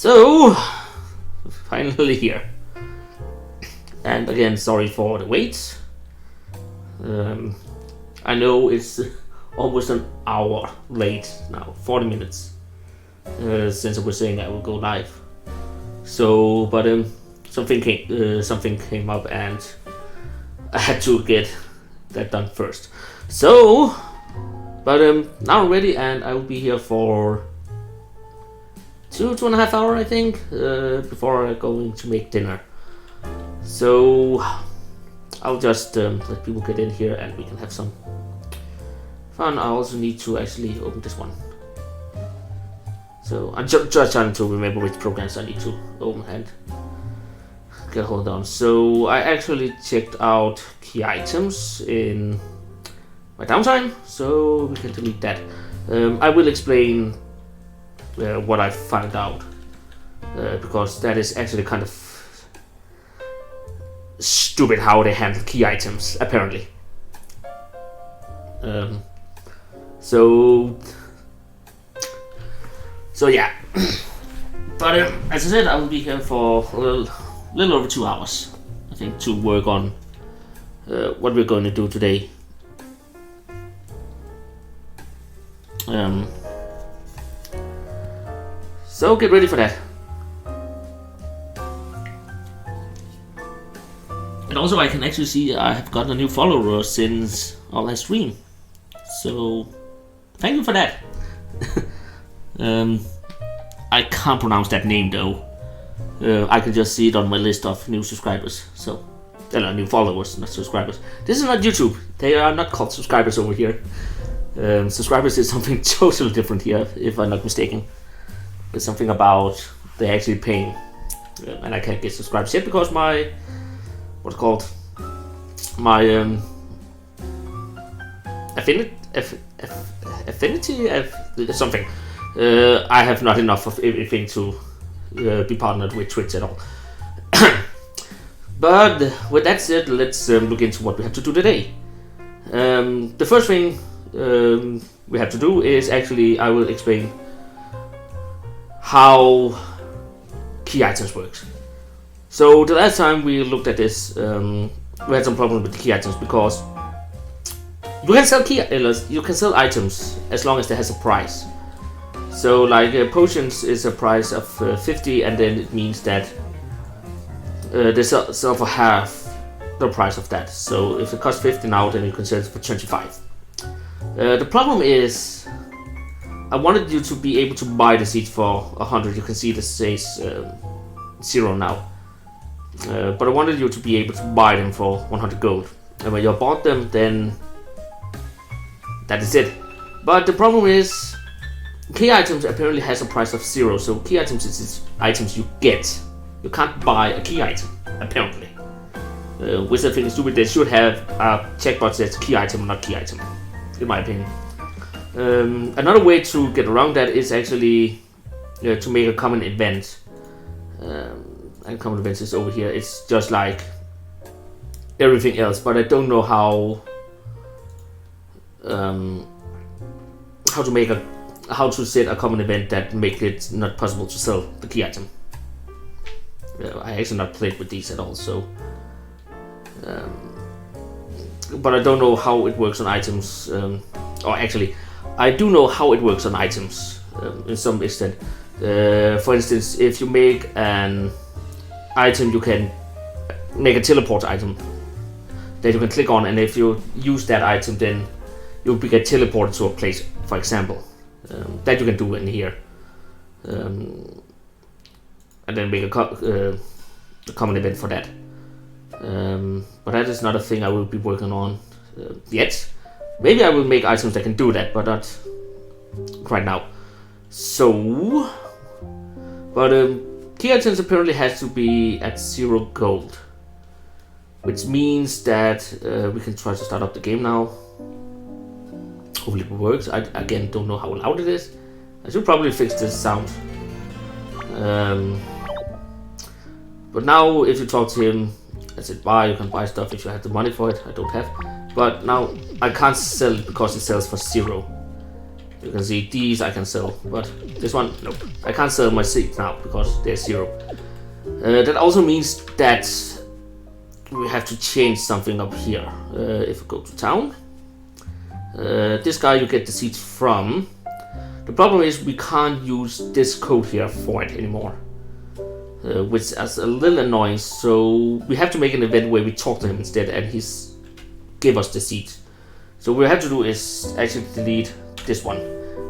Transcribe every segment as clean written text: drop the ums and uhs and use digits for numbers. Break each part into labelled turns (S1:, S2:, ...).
S1: So, finally here. And again, sorry for the wait. I know it's almost an hour late now, 40 minutes since I was saying I will go live. So, but something came up and I had to get that done first. So, but now I'm ready and I will be here for two and a half hours, I think, before I'm going to make dinner. So I'll just let people get in here and we can have some fun. I also need to actually open this one. So I'm just trying to remember which programs I need to open and get hold on. So I actually checked out key items in my downtime, so we can delete that. I will explain what I found out because that is actually kind of stupid how they handle key items apparently. So yeah. But as I said, I will be here for a little over 2 hours, I think, to work on what we're going to do today. So get ready for that. And also I can actually see I have gotten a new follower since our last stream. So thank you for that. I can't pronounce that name though. I can just see it on my list of new subscribers. So, new followers, not subscribers. This is not YouTube. They are not called subscribers over here. Subscribers is something totally different here, if I'm not mistaken. It's something about they actually paying, and I can't get subscribers yet because my affinity something. I have not enough of everything to be partnered with Twitch at all. But with that said, let's look into what we have to do today. The first thing we have to do is actually I will explain how key items works. So the last time we looked at this, we had some problem with the key items because you can sell items as long as there has a price. So like potions is a price of 50, and then it means that they sell for half the price of that. So if it costs 50 now, then you can sell it for 25. The problem is I wanted you to be able to buy the seeds for 100. You can see this says 0 now. But I wanted you to be able to buy them for 100 gold. And when you bought them, then that is it. But the problem is key items apparently has a price of 0. So key items is items you get. You can't buy a key item, apparently. Which I think is stupid. They should have a checkbox that says key item, not key item, in my opinion. Another way to get around that is actually to make a common event. And common events is over here. It's just like everything else, but I don't know how to set a common event that make it not possible to sell the key item. I actually not played with these at all, so but I don't know how it works on items. Or actually, I do know how it works on items in some extent. For instance, if you make an item, you can make a teleport item that you can click on, and if you use that item, then you'll get teleported to a place, for example. That you can do in here, and then make a common event for that. But that is not a thing I will be working on yet. Maybe I will make items that can do that, but not right now. So, but key items apparently has to be at 0 gold, which means that we can try to start up the game now. Hopefully it works. I again don't know how loud it is. I should probably fix this sound. But now if you talk to him, I said buy, you can buy stuff if you have the money for it. I don't have. But now I can't sell it because it sells for 0. You can see these I can sell, but this one, nope. I can't sell my seeds now because they're 0. That also means that we have to change something up here. If we go to town, this guy you get the seeds from. The problem is we can't use this code here for it anymore, which is a little annoying. So we have to make an event where we talk to him instead, and he's give us the seeds. So what we have to do is actually delete this one.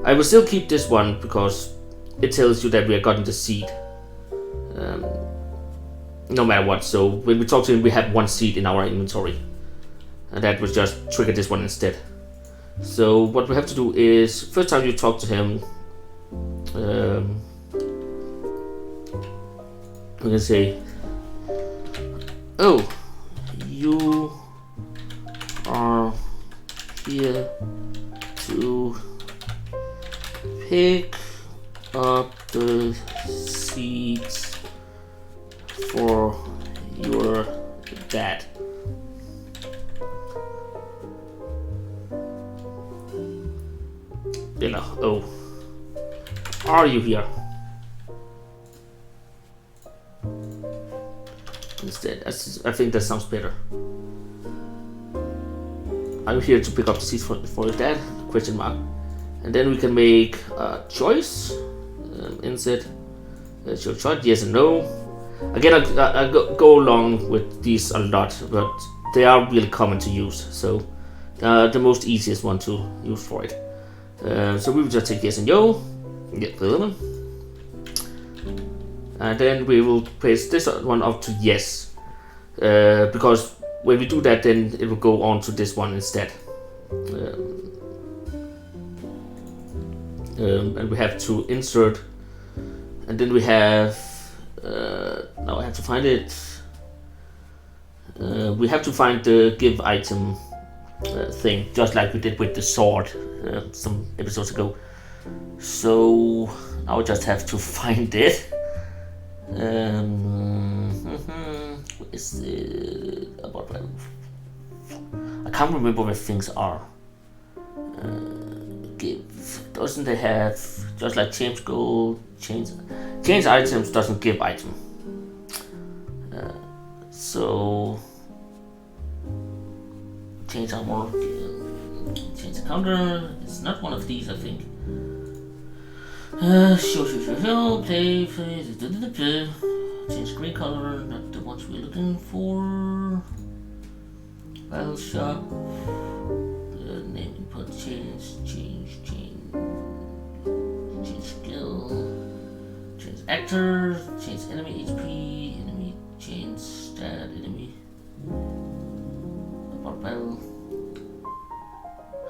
S1: I will still keep this one because it tells you that we have gotten the seed, no matter what. So when we talk to him, we have 1 seed in our inventory, and that will just trigger this one instead. So what we have to do is, first time you talk to him, we can say, oh, you are here to pick up the seeds for your dad. Bella, oh, are you here? Instead, I think that sounds better. Are you here to pick up the seeds for your dad? Question mark. And then we can make a choice. Insert. That's your choice. Yes and no. Again, I go along with these a lot, but they are really common to use. So the most easiest one to use for it. So we will just take yes and no. Get the other one. And then we will place this one up to yes. Because when we do that, then it will go on to this one instead. And we have to insert, and then we have, now I have to find it. We have to find the give item thing, just like we did with the sword some episodes ago. So now I just have to find it. What is it about? I can't remember where things are. Give, doesn't they have, just like change gold, change items doesn't give item. So change armor, change the counter. It's not one of these, I think. Sure. Play. Change screen color, not the ones we're looking for. Battle shop. Name input, change skill, change actor, change enemy HP, enemy, change stat, enemy. About battle.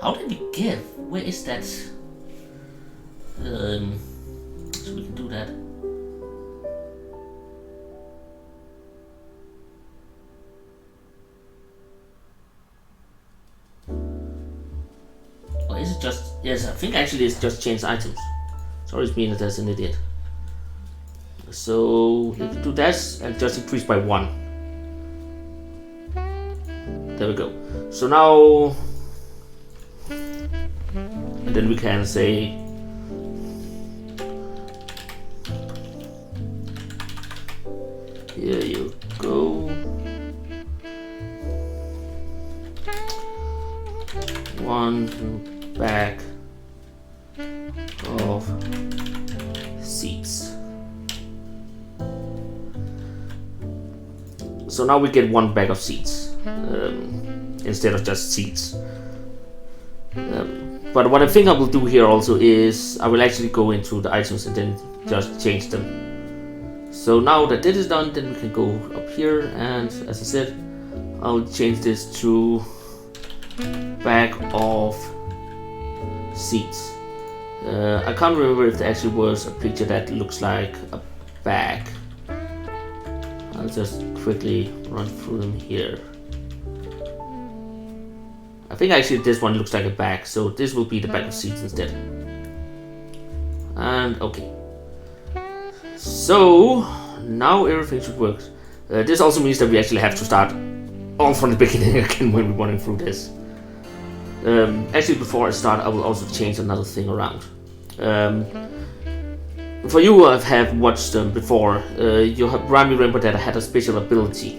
S1: How did we give? Where is that? So we can do that. Or is it just, yes, I think actually it's just change items. Sorry, it's being as an idiot. So we can do that and just increase by 1. There we go. So now, and then we can say here you go. 1 bag of seeds. So now we get 1 bag of seeds instead of just seeds. But what I think I will do here also is I will actually go into the items and then just change them. So now that is done, then we can go up here, and as I said, I'll change this to bag of seeds. I can't remember if there actually was a picture that looks like a bag. I'll just quickly run through them here. I think actually this one looks like a bag, so this will be the bag of seeds instead. And okay. So now everything should work. This also means that we actually have to start all from the beginning again when we're running through this. Actually, before I start, I will also change another thing around. For you who have watched them before, you have probably remember that I had a special ability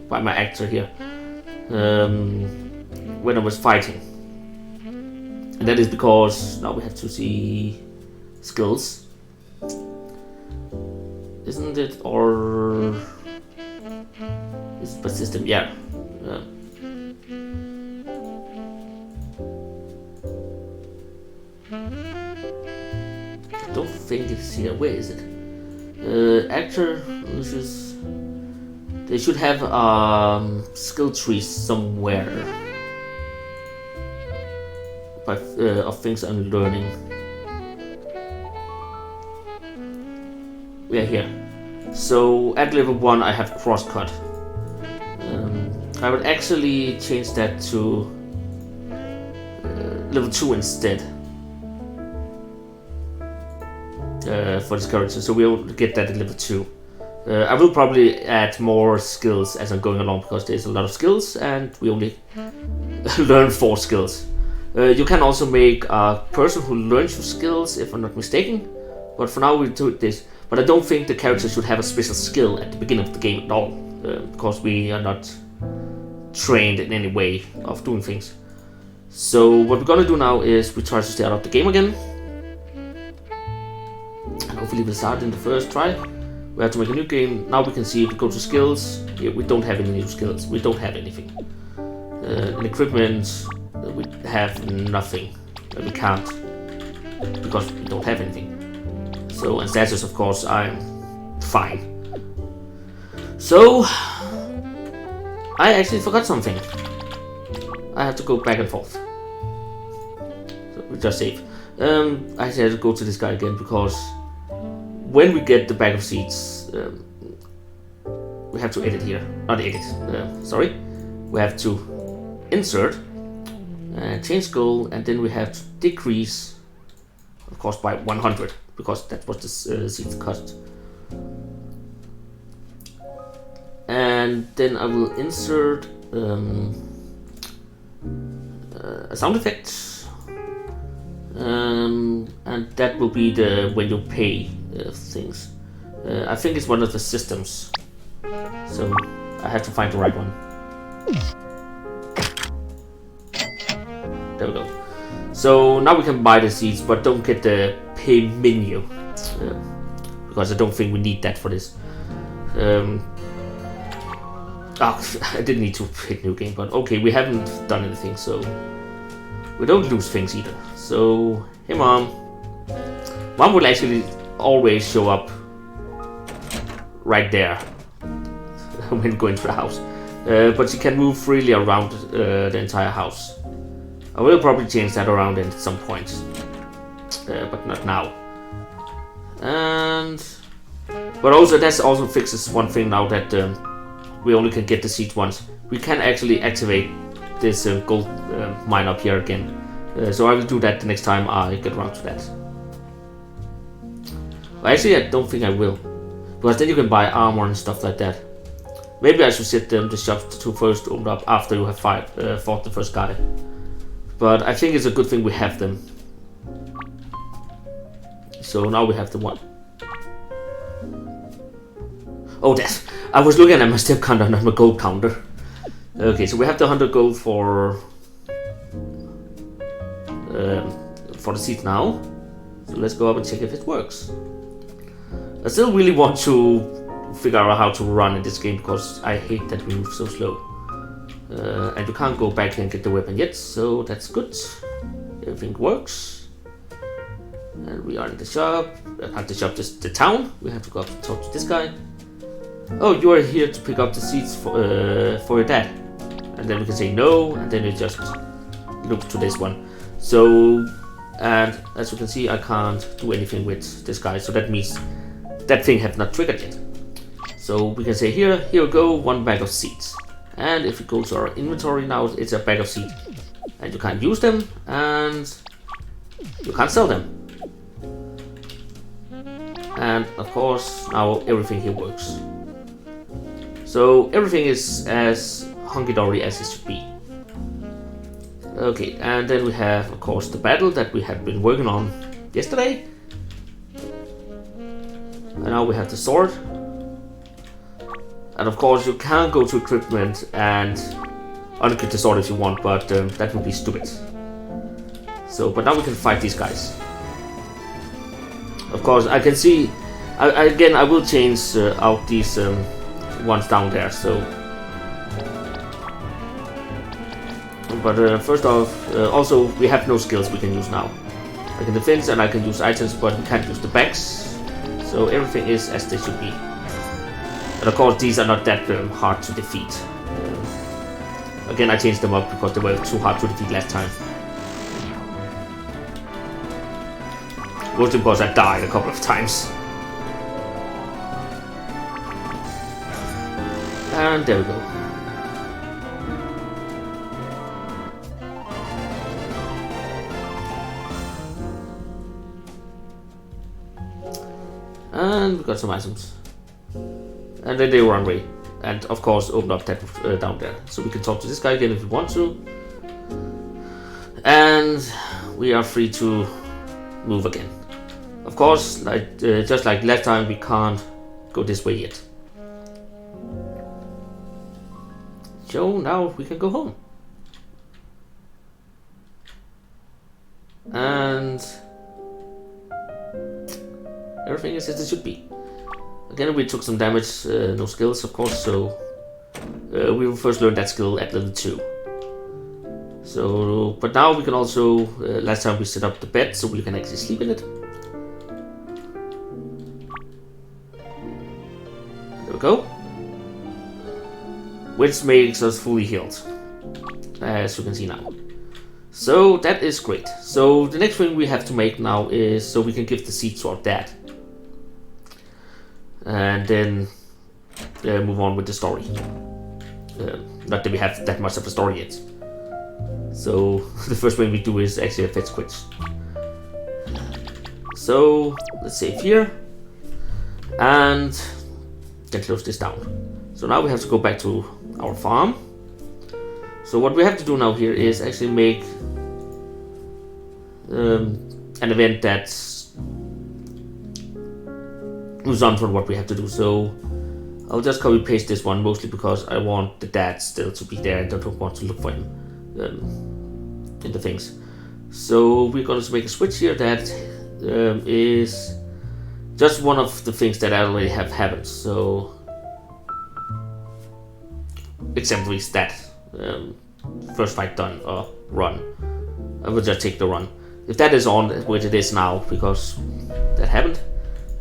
S1: by my actor here when I was fighting. And that is because now we have to see skills. Isn't it? Or is it by system? Yeah. I don't think it's here. Where is it? Actor, they should have skill trees somewhere of things I'm learning. We are here. So at level 1 I have crosscut. I would actually change that to level 2 instead. For this character, so we'll get that at level 2. I will probably add more skills as I'm going along because there's a lot of skills and we only learn 4 skills. You can also make a person who learns your skills if I'm not mistaken, but for now we do this. But I don't think the character should have a special skill at the beginning of the game at all, because we are not trained in any way of doing things. So what we're gonna do now is we try to start up the game again. And hopefully we'll start in the first try. We have to make a new game. Now we can see if we go to skills. Here we don't have any new skills. We don't have anything. In equipment, we have nothing. We can't because we don't have anything. So, and status, of course, I'm fine. So, I actually forgot something. I have to go back and forth. So we just save. I actually have to go to this guy again because when we get the bag of seeds, we have to edit here. Not edit, sorry. We have to insert, change goal, and then we have to decrease, of course, by 100 because that was the seeds cost. And then I will insert a sound effect, and that will be the when you pay things. I think it's one of the systems, so I have to find the right one. There we go. So now we can buy the seeds, but don't get the pay menu because I don't think we need that for this. I didn't need to hit new game, but okay, we haven't done anything, so we don't lose things either. So, hey mom. Mom will actually always show up right there when going to the house, but she can move freely around the entire house. I will probably change that around at some point, but not now. But also that also fixes one thing now that we only can get the seeds once. We can actually activate this gold mine up here again. So I will do that the next time I get around to that. Well, actually, I don't think I will, because then you can buy armor and stuff like that. Maybe I should set the shops to first open up after you have fought the first guy. But I think it's a good thing we have them. So now we have the one. Oh, that! I was looking at my step counter, not my gold counter. Okay, so we have the 100 gold for the seat now. So let's go up and check if it works. I still really want to figure out how to run in this game because I hate that we move so slow. And you can't go back and get the weapon yet, so that's good. Everything works. And we are in the shop. Not the shop, just the town. We have to go up and talk to this guy. Oh, you are here to pick up the seeds for your dad. And then we can say no, and then we just look to this one. So, and as you can see, I can't do anything with this guy, so that means that thing have not triggered yet. So we can say here we go, 1 bag of seeds. And if we go to our inventory now, it's a bag of seeds. And you can't use them, and you can't sell them. And of course, now everything here works. So everything is as hunky-dory as it should be. Okay, and then we have, of course, the battle that we had been working on yesterday. And now we have the sword. And of course, you can go to equipment and unequip the sword if you want, but that would be stupid. So, but now we can fight these guys. Of course, I can see. Again, I will change out these ones down there. So, but first off, also we have no skills we can use now. I can defense and I can use items, but we can't use the backs. So everything is as they should be. And of course, these are not that hard to defeat. Again, I changed them up because they were too hard to defeat last time. Mostly because I died a couple of times. And there we go. And we got some items. And then they run away. And of course open up that down there. So we can talk to this guy again if we want to. And we are free to move again. Of course, like just like last time, we can't go this way yet. So now we can go home. And everything is as it should be. Again, we took some damage, no skills of course, so we will first learn that skill at level 2. So, but now we can also, last time we set up the bed so we can actually sleep in it. There we go. Which makes us fully healed, as you can see now. So that is great. So the next thing we have to make now is so we can give the seed to our dad. And then move on with the story. Not that we have that much of a story yet. So the first thing we do is actually a fetch quest. So let's save here. And then close this down. So now we have to go back to our farm. So what we have to do now here is actually make an event that's moves on from what we have to do. So I'll just copy paste this one mostly because I want the dad still to be there and I don't want to look for him in the things. So we're going to make a switch here that is just one of the things that I already have happened. So exemplary stat, first fight done or run. I will just take the run. If that is on, which it is now because that happened.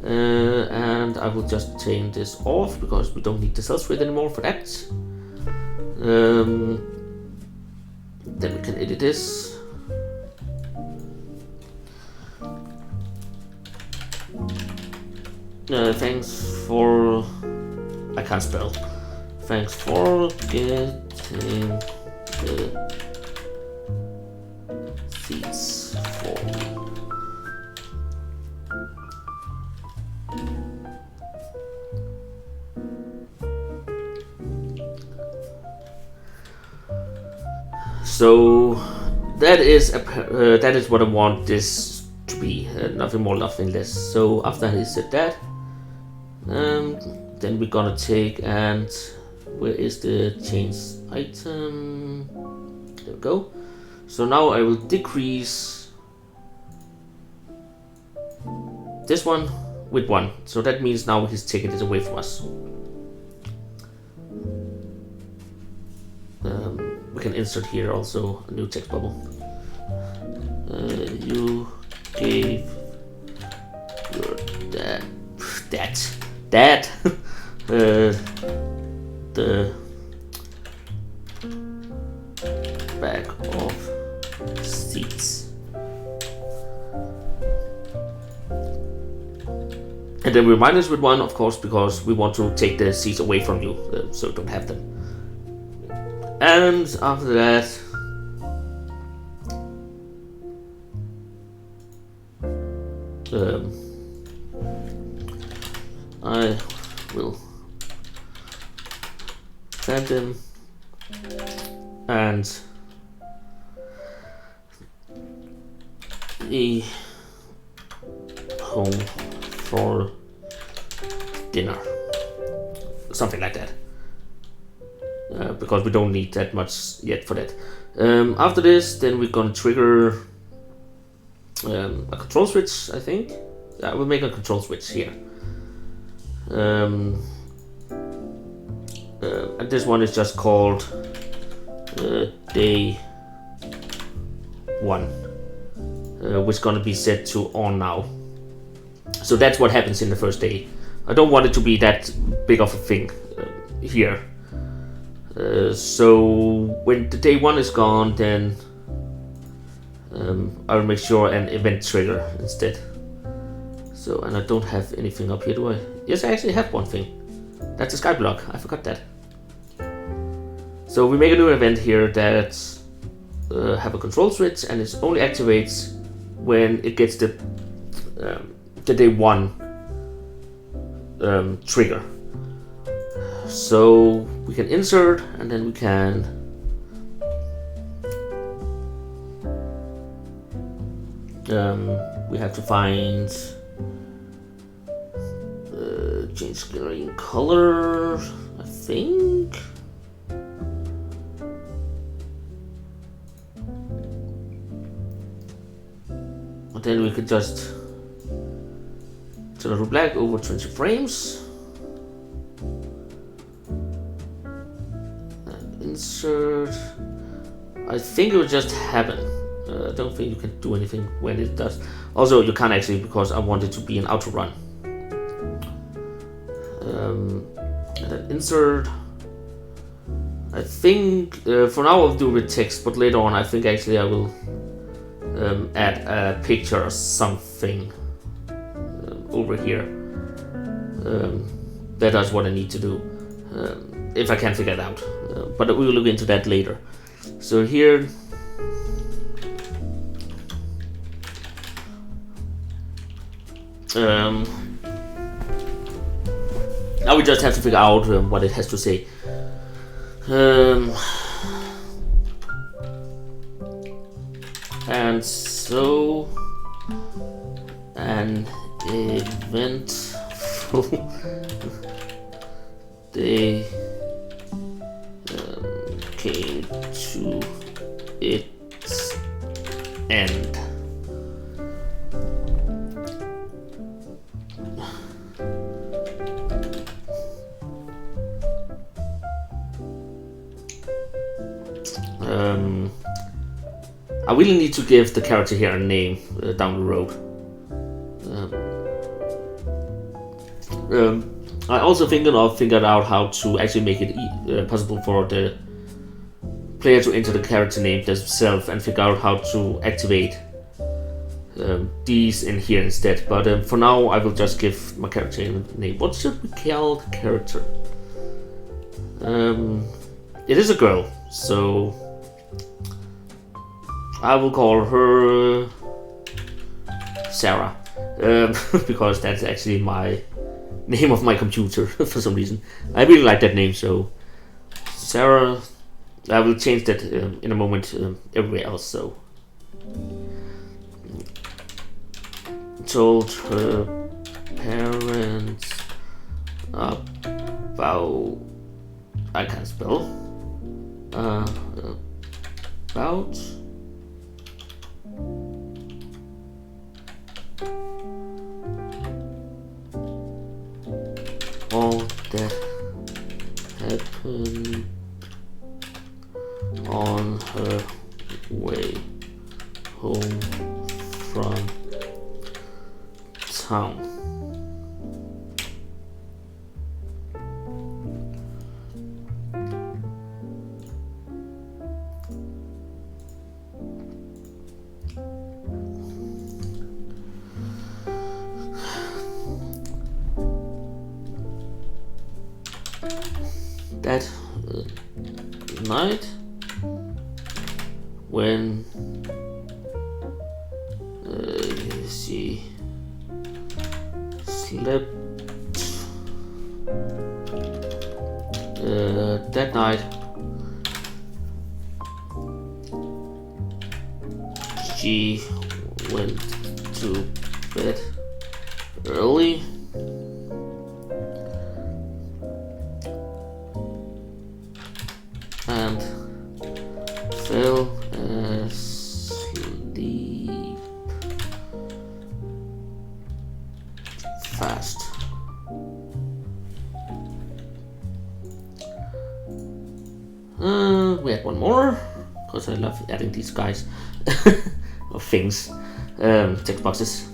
S1: And I will just change this off because we don't need the sales rate anymore for that. Then we can edit this. Thanks for... I can't spell. Thanks for getting the seeds for me. So that is what I want this to be, nothing more, nothing less. So after he said that, then we're gonna take and where is the change item? There we go. So now I will decrease this one with 1. So that means now he's taking this away from us. We can insert here also a new text bubble. You gave your dad the bag of seeds. And then we minus with 1, of course, because we want to take the seeds away from you, so you don't have them. And after that, I will plant them and a home for dinner. Something like that. Because we don't need that much yet for that. After this, then we're gonna trigger a control switch, I think. Yeah, we'll make a control switch here. And this one is just called day 1, which is gonna be set to on now. So that's what happens in the first day. I don't want it to be that big of a thing here. So when the day 1 is gone, then I'll make sure an event trigger instead. So, and I don't have anything up here, do I? Yes, I actually have one thing. That's a skyblock. I forgot that. So we make a new event here that have a control switch, and it only activates when it gets the day 1 trigger. So we can insert, and then we can we have to find change screen color, I think. And then we could just turn it to black over 20 frames. Insert. I think it will just happen. I don't think you can do anything when it does. Also, you can't actually, because I want it to be an auto run. And then insert. I think for now I'll do with text, but later on I think actually I will add a picture or something over here. That is what I need to do. If I can figure it out. But we will look into that later. So here, now we just have to figure out what it has to say. And so, an event they came to its end. I really need to give the character here a name down the road. I also figured out how to actually make it possible for the player to enter the character name themselves and figure out how to activate these in here instead. But for now, I will just give my character a name. What should we call the character? It is a girl, so I will call her Sarah, because that's actually my name of my computer for some reason. I really like that name, so Sarah. I will change that in a moment everywhere else. So told her parents about, I can't spell, about all that happened on her way home from town. That night when she slept, that night she went to bed early. And fell asleep fast. We had one more, because I love adding these guys or things, text boxes.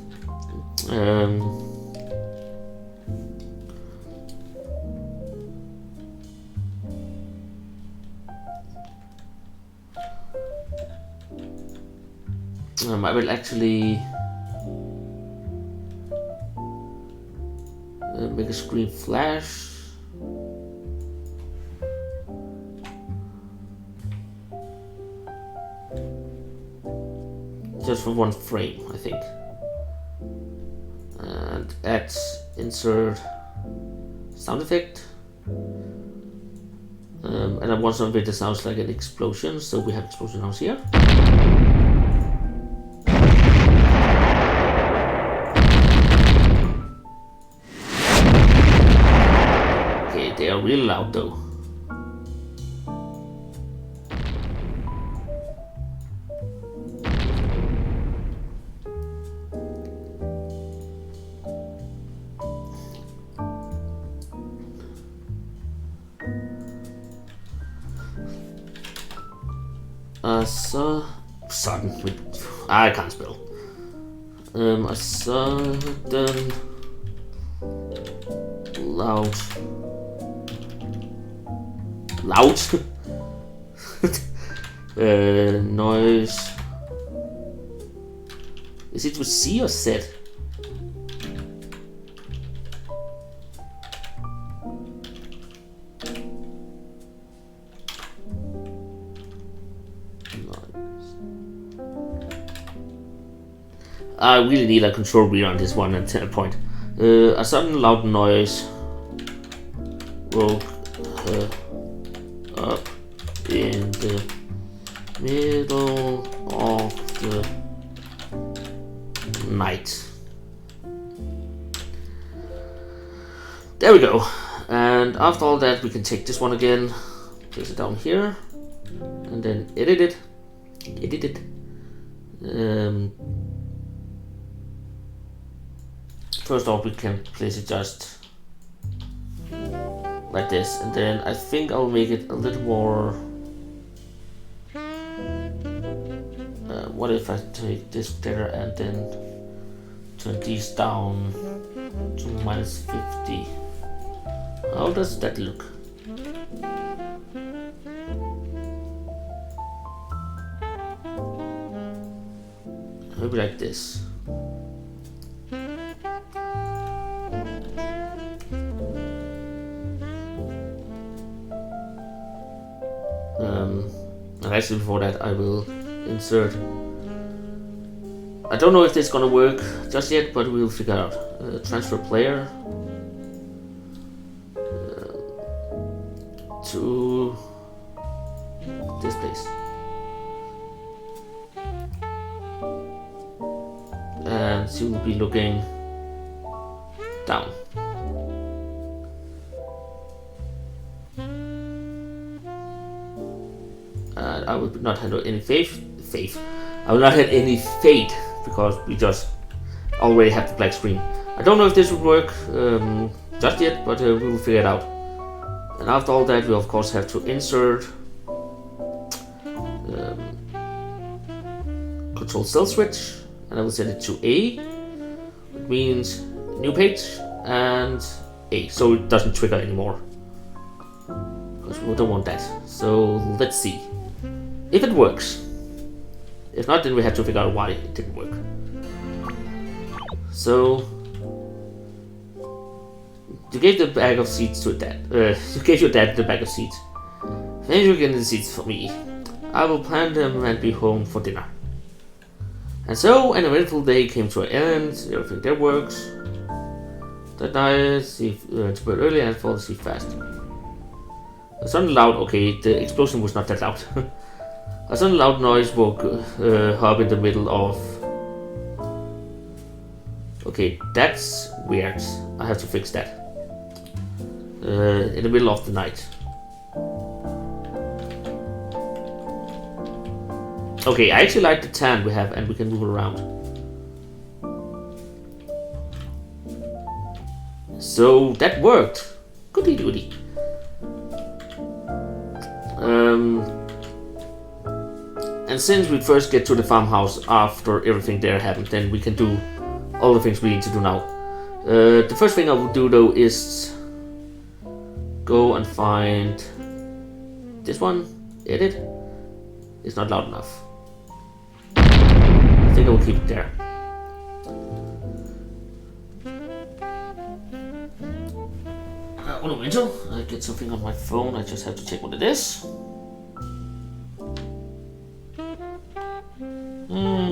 S1: I will actually make a screen flash. Just for one frame, I think. And add insert sound effect. And I want something that sounds like an explosion, so we have explosion sounds here. Okay, they are really loud though. I can't spell. A sudden loud noise. Is it with C or Z? I really need a control wheel on this one at a point. A sudden loud noise woke her up in the middle of the night. There we go. And after all that, we can take this one again, place it down here, and then edit it. First off, we can place it just like this, and then I think I'll make it a little more. What if I take this there and then turn these down to -50? How does that look? Maybe like this. And actually before that I will insert, I don't know if this is gonna work just yet, but we'll figure out. Transfer player to this place. And she will be looking down. I will not handle any faith. I will not have any fade because we just already have the black screen. I don't know if this will work just yet, but we will figure it out. And after all that, we of course have to insert control cell switch, and I will set it to A, which means new page, and A, so it doesn't trigger anymore, because we don't want that. So let's see if it works. If not, then we have to figure out why it didn't work. So you gave the bag of seeds to dad. You gave your dad the bag of seeds. Thank you again the seeds for me. I will plant them and be home for dinner. And so an eventful day came to an end. Everything there works. That night, she learned to bed early and fall asleep fast. A sudden loud. Okay, the explosion was not that loud. A sudden loud noise woke her up in the middle of Okay, that's weird. I have to fix that. In the middle of the night. Okay, I actually like the tan we have, and we can move around. So that worked. Goody goody. And since we first get to the farmhouse after everything there happened, then we can do all the things we need to do now. The first thing I will do though is go and find this one. Edit. It's not loud enough. I think I will keep it there. Un momento. I get something on my phone. I just have to check what it is.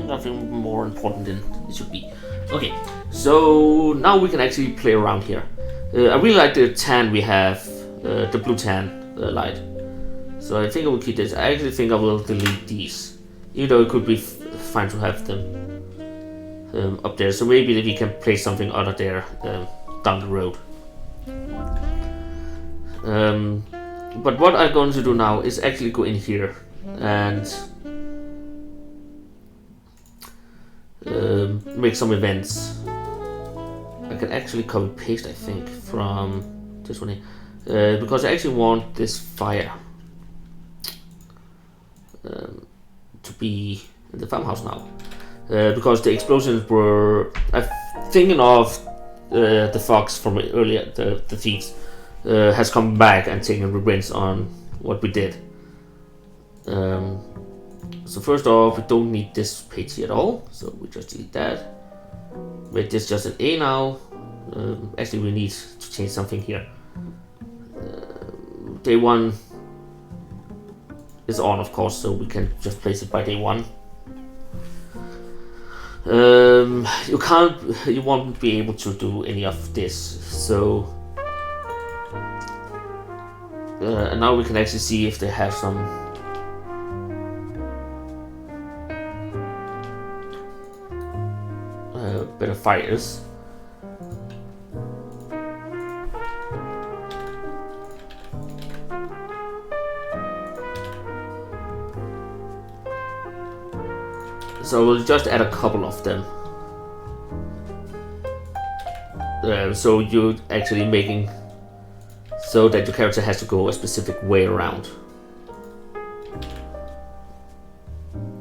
S1: Nothing more important than it should be. Okay, so now we can actually play around here. I really like the tan we have, the blue tan light. So I think I will keep this. I actually think I will delete these, even though it could be fine to have them up there. So maybe we can place something other there down the road. But what I'm going to do now is actually go in here and make some events. I can actually copy paste, I think, from this one here, because I actually want this fire to be in the farmhouse now, because the explosions were. I'm thinking of the fox from earlier, the thieves, has come back and taken revenge on what we did. So first off, we don't need this page here at all, so we just delete that. Make this just an A now. Actually, we need to change something here. Day 1 is on, of course, so we can just place it by day 1. You won't be able to do any of this, so and now we can actually see if they have some better fires. So we'll just add a couple of them. So you're actually making so that your character has to go a specific way around.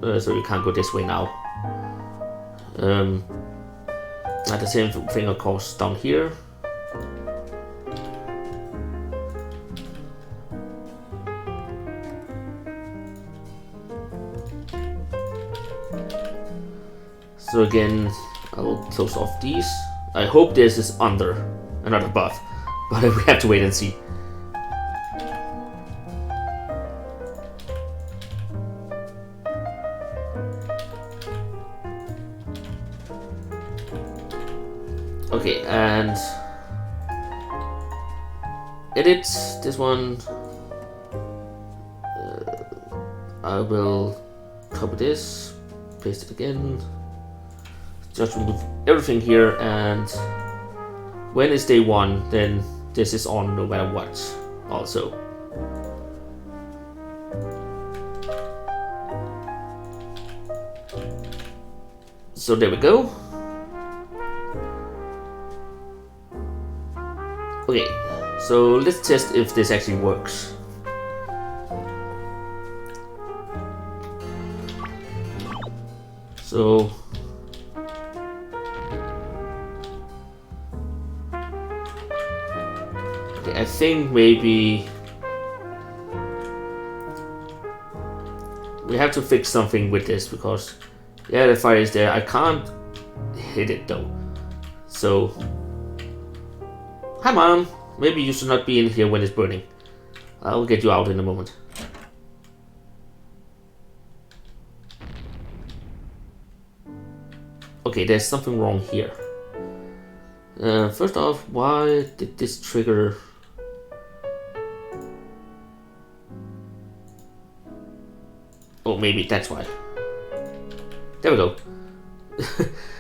S1: So you can't go this way now. At the same thing, of course, down here. So again, I will close off these. I hope this is under and not above, but we have to wait and see. Okay, and edit this one. I will copy this, paste it again. Just remove everything here, and when it's day 1, then this is on no matter what also. So there we go. Okay, so let's test if this actually works. So I think maybe we have to fix something with this, because yeah, the fire is there. I can't hit it though. So, hi mom, maybe you should not be in here when it's burning. I'll get you out in a moment. Okay, there's something wrong here. First off, why did this trigger? Oh, maybe that's why. There we go.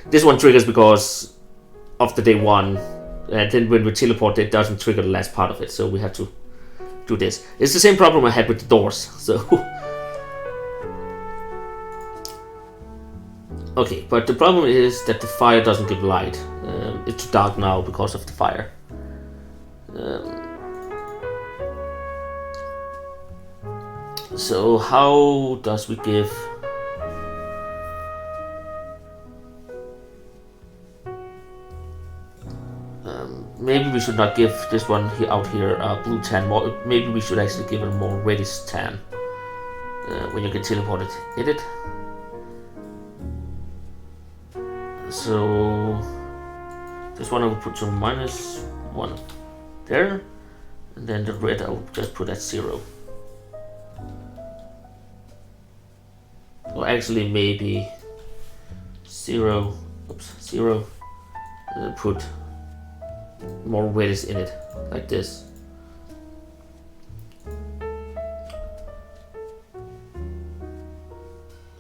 S1: This one triggers because of the day 1, and then when we teleport, it doesn't trigger the last part of it. So we have to do this. It's the same problem I had with the doors. So okay, but the problem is that the fire doesn't give light. It's too dark now because of the fire. So how does we give? Maybe we should not give this one here out here blue tan. More, maybe we should actually give it a more reddish tan. When you get teleported, edit. So this one I will put to -1 there, and then the red I will just put at 0. Or actually maybe 0, oops, 0, and then put more reddish in it, like this.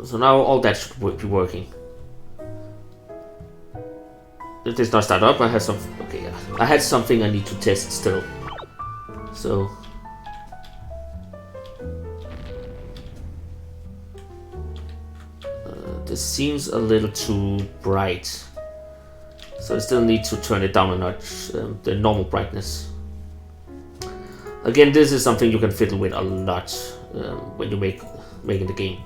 S1: So now all that should be working. It does not start up. I had some. Okay, yeah. I had something I need to test still. So this seems a little too bright. So I still need to turn it down a notch. The normal brightness. Again, this is something you can fiddle with a lot when you making the game.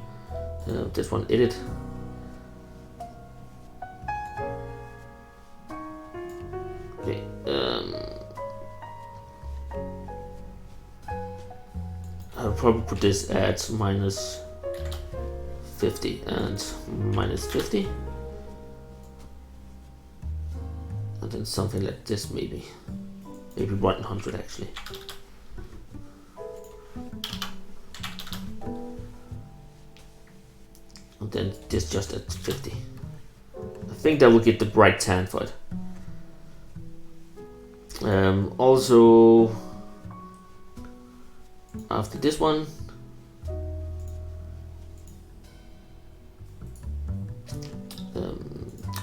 S1: This one, edit. Okay. I'll probably put this at -50 and -50. And then something like this, maybe 100 actually. And then this just at 50. I think that will get the bright tan for it. Also, after this one,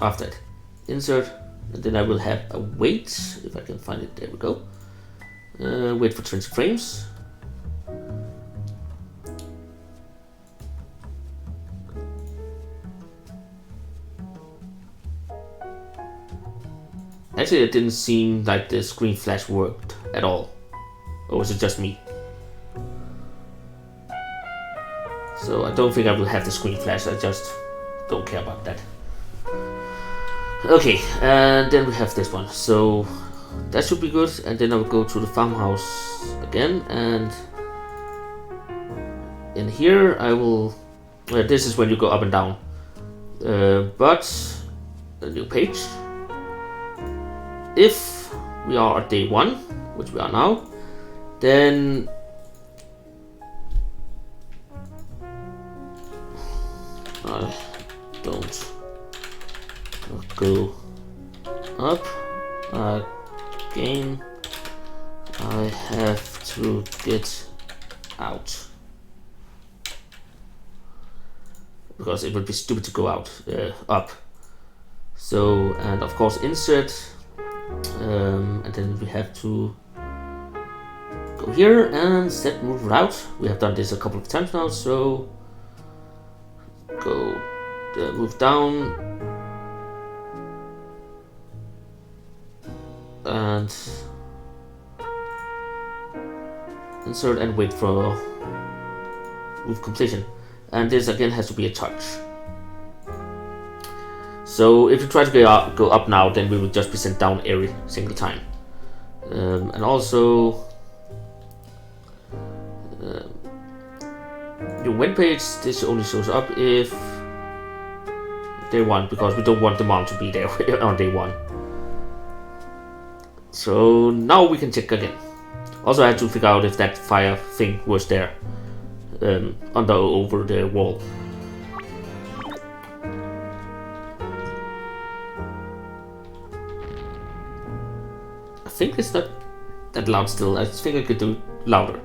S1: after it, insert, and then I will have a wait, if I can find it. There we go. Wait for 20 frames. Actually, it didn't seem like the screen flash worked at all. Or was it just me? So I don't think I will have the screen flash. I just don't care about that. Okay, and then we have this one. So that should be good. And then I will go to the farmhouse again. And in here I will... this is when you go up and down. But a new page. If we are at day 1, which we are now, then I don't go up again. I have to get out, because it would be stupid to go out up. So, and of course insert. And then we have to go here and set move route. We have done this a couple of times now, so go move down and insert and wait for move completion. And this again has to be a touch. So if you try to go up now, then we will just be sent down every single time. And also, your web page, this only shows up if day 1, because we don't want the mom to be there on day 1. So now we can check again. Also, I had to figure out if that fire thing was there over the wall. I think it's not that loud still. I think I could do it louder.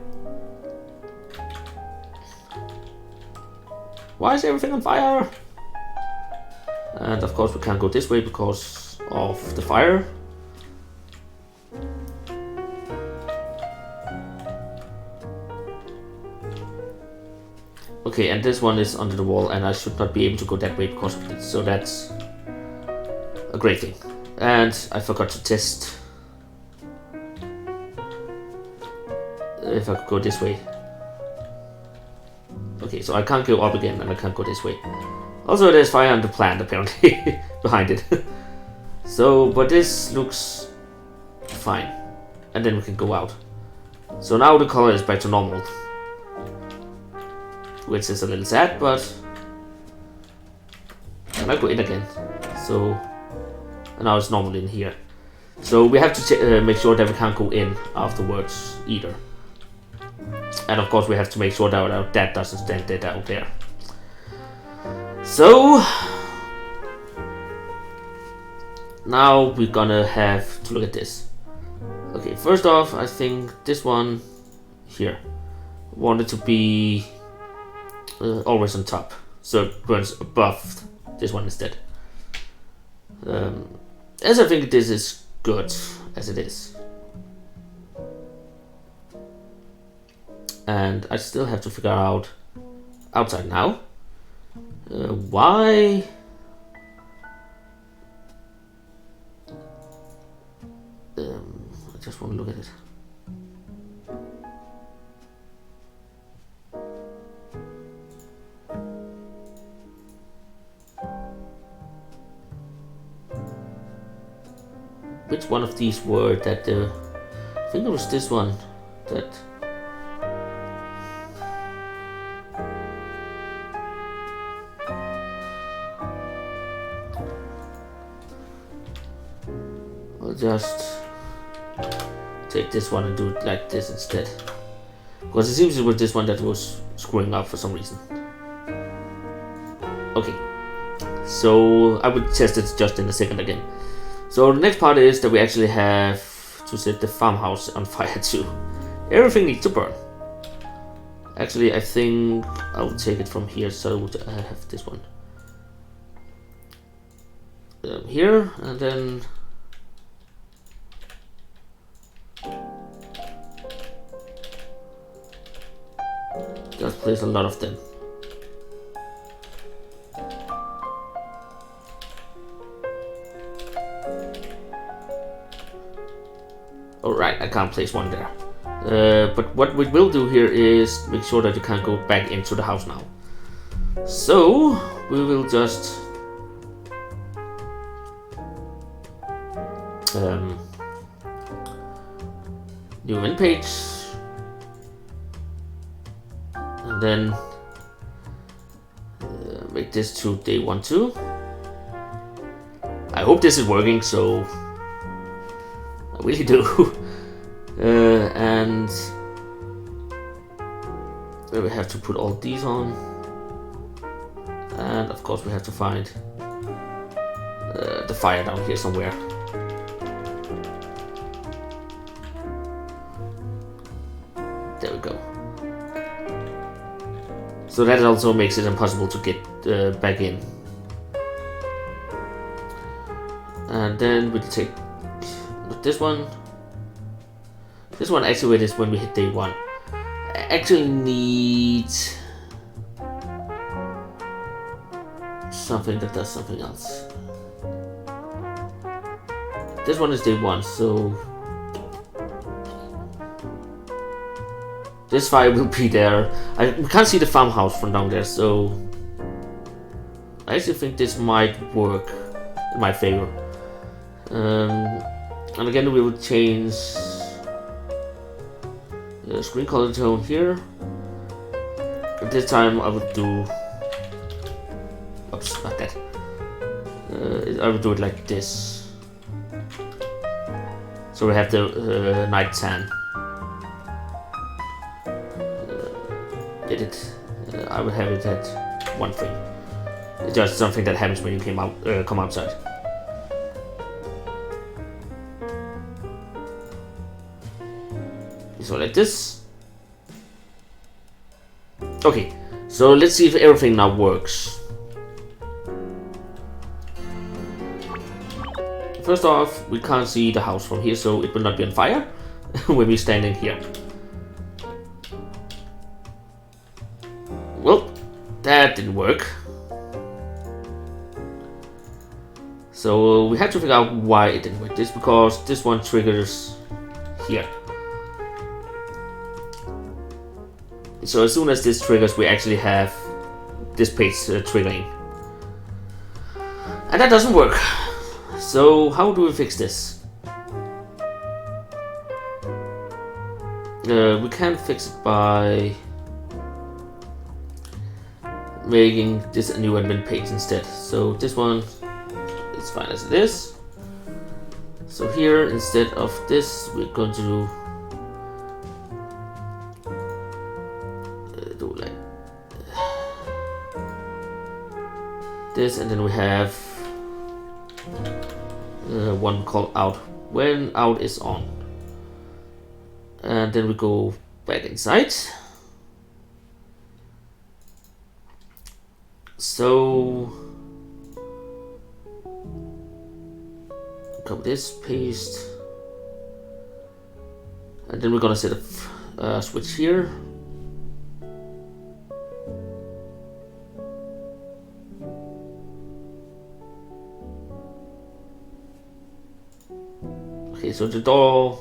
S1: Why is everything on fire? And of course we can't go this way because of the fire. Okay, and this one is under the wall, and I should not be able to go that way because of this, so that's a great thing. And I forgot to test if I could go this way. Okay, so I can't go up again, and I can't go this way. Also, there's fire on the plant, apparently, behind it. So, but this looks fine. And then we can go out. So now the color is back to normal. Which is a little sad, but... Can I go in again? So... And now it's normal in here. So we have to make sure that we can't go in afterwards either. And of course we have to make sure that our dad doesn't stand dead out there. So... Now we're gonna have to look at this. Okay, first off, I think this one here wanted to be always on top, so it runs above this one instead. As I think this is good as it is, and I still have to figure out outside now why. I just want to look at it. Which one of these were that I think it was this one that I'll just take this one and do it like this instead, because it seems it was this one that was screwing up for some reason. Okay, so I would test it just in a second again. So the next part is that we actually have to set the farmhouse on fire too. Everything needs to burn. Actually, I think I'll take it from here, so I have this one here, and then just place a lot of them. Alright, I can't place one there. But what we will do here is make sure that you can't go back into the house now. So, we will just new event page, and then make this to day 1 too. I hope this is working, so I really do. And we have to put all these on, and of course we have to find the fire down here somewhere. There we go. So that also makes it impossible to get back in. And then we'll take this one. This one activates when we hit day 1. I actually need something that does something else. This one is day 1, so this fire will be there. We can't see the farmhouse from down there, so I actually think this might work in my favor. And again, we will change the screen color tone here. But this time I would do, oops, not that. I would do it like this. So we have the night tan. Did it? I would have it at 1 frame. It's just something that happens when you come outside. So like this. Okay, so let's see if everything now works. first off, we can't see the house from here, so it will not be on fire when we're standing here. Well, that didn't work. So we have to figure out why it didn't work. This because this one triggers here. So as soon as this triggers, we actually have this page triggering. And that doesn't work. So how do we fix this? We can fix it by making this a new admin page instead. So this one is fine as it is. So here, instead of this, we're going to do like this, and then we have one called out when out is on, and then we go back inside. So copy this, paste, and then we're gonna set a switch here. Okay, so the door,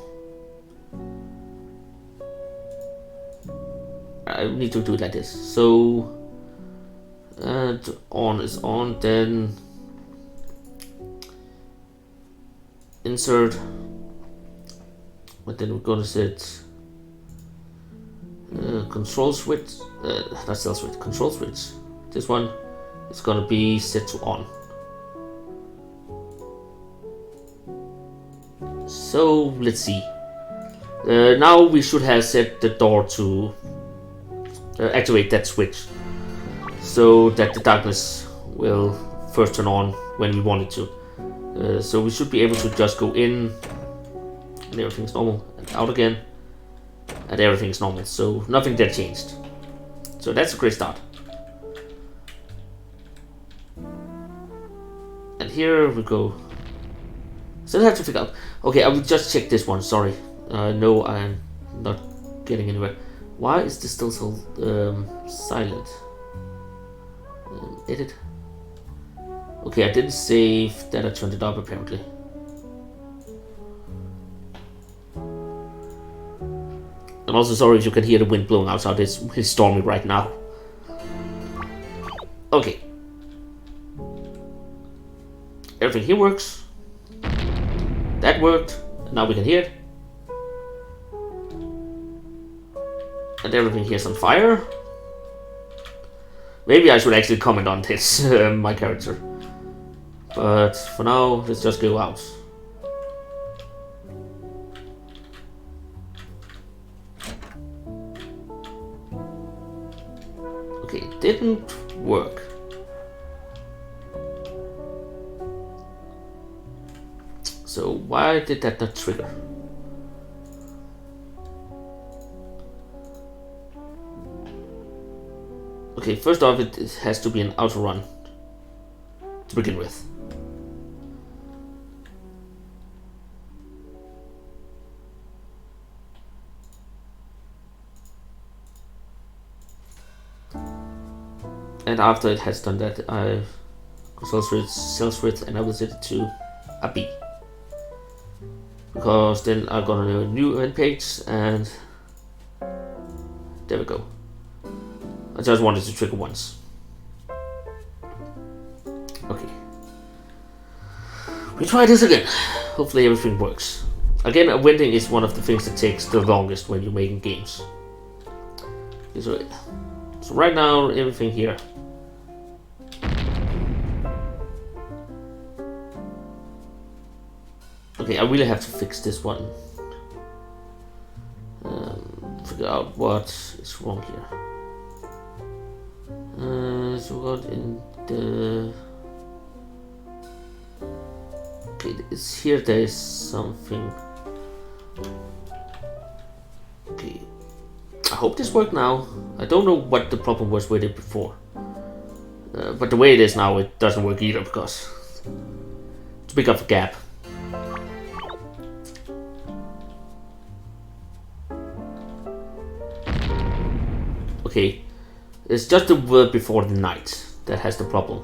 S1: I need to do it like this. So on is on, then insert, but then we're gonna set control switch, not cell switch, control switch. This one is gonna be set to on. So let's see. Now we should have set the door to activate that switch, so that the darkness will first turn on when we want it to. So we should be able to just go in and everything's normal, and out again and everything's normal. So nothing that changed. So that's a great start. And here we go. Still have to figure out. Okay, I will just check this one. Sorry. No, I'm not getting anywhere. Why is this still so silent? Edit. Okay, I didn't save that. I turned it up apparently. I'm also sorry if you can hear the wind blowing outside. It's stormy right now. Okay. Everything here works. That worked. Now we can hear it. And everything here's on fire. Maybe I should actually comment on this, my character. But for now, let's just go out. Okay, it didn't work. So why did that not trigger? Okay, first off, it has to be an auto run to begin with. And after it has done that, I control switch, cell switch, and I will set it to a B. Because then I got a new event page, and there we go. I just wanted to trigger once. Okay. We try this again. Hopefully everything works. Again, eventing is one of the things that takes the longest when you're making games. So right now, everything here. Okay, I really have to fix this one. Figure out what is wrong here. So what in the... Okay, it's here. There is something. Okay, I hope this worked now. I don't know what the problem was with it before, but the way it is now, it doesn't work either because it's a big of a gap. Okay, it's just the word before the night that has the problem.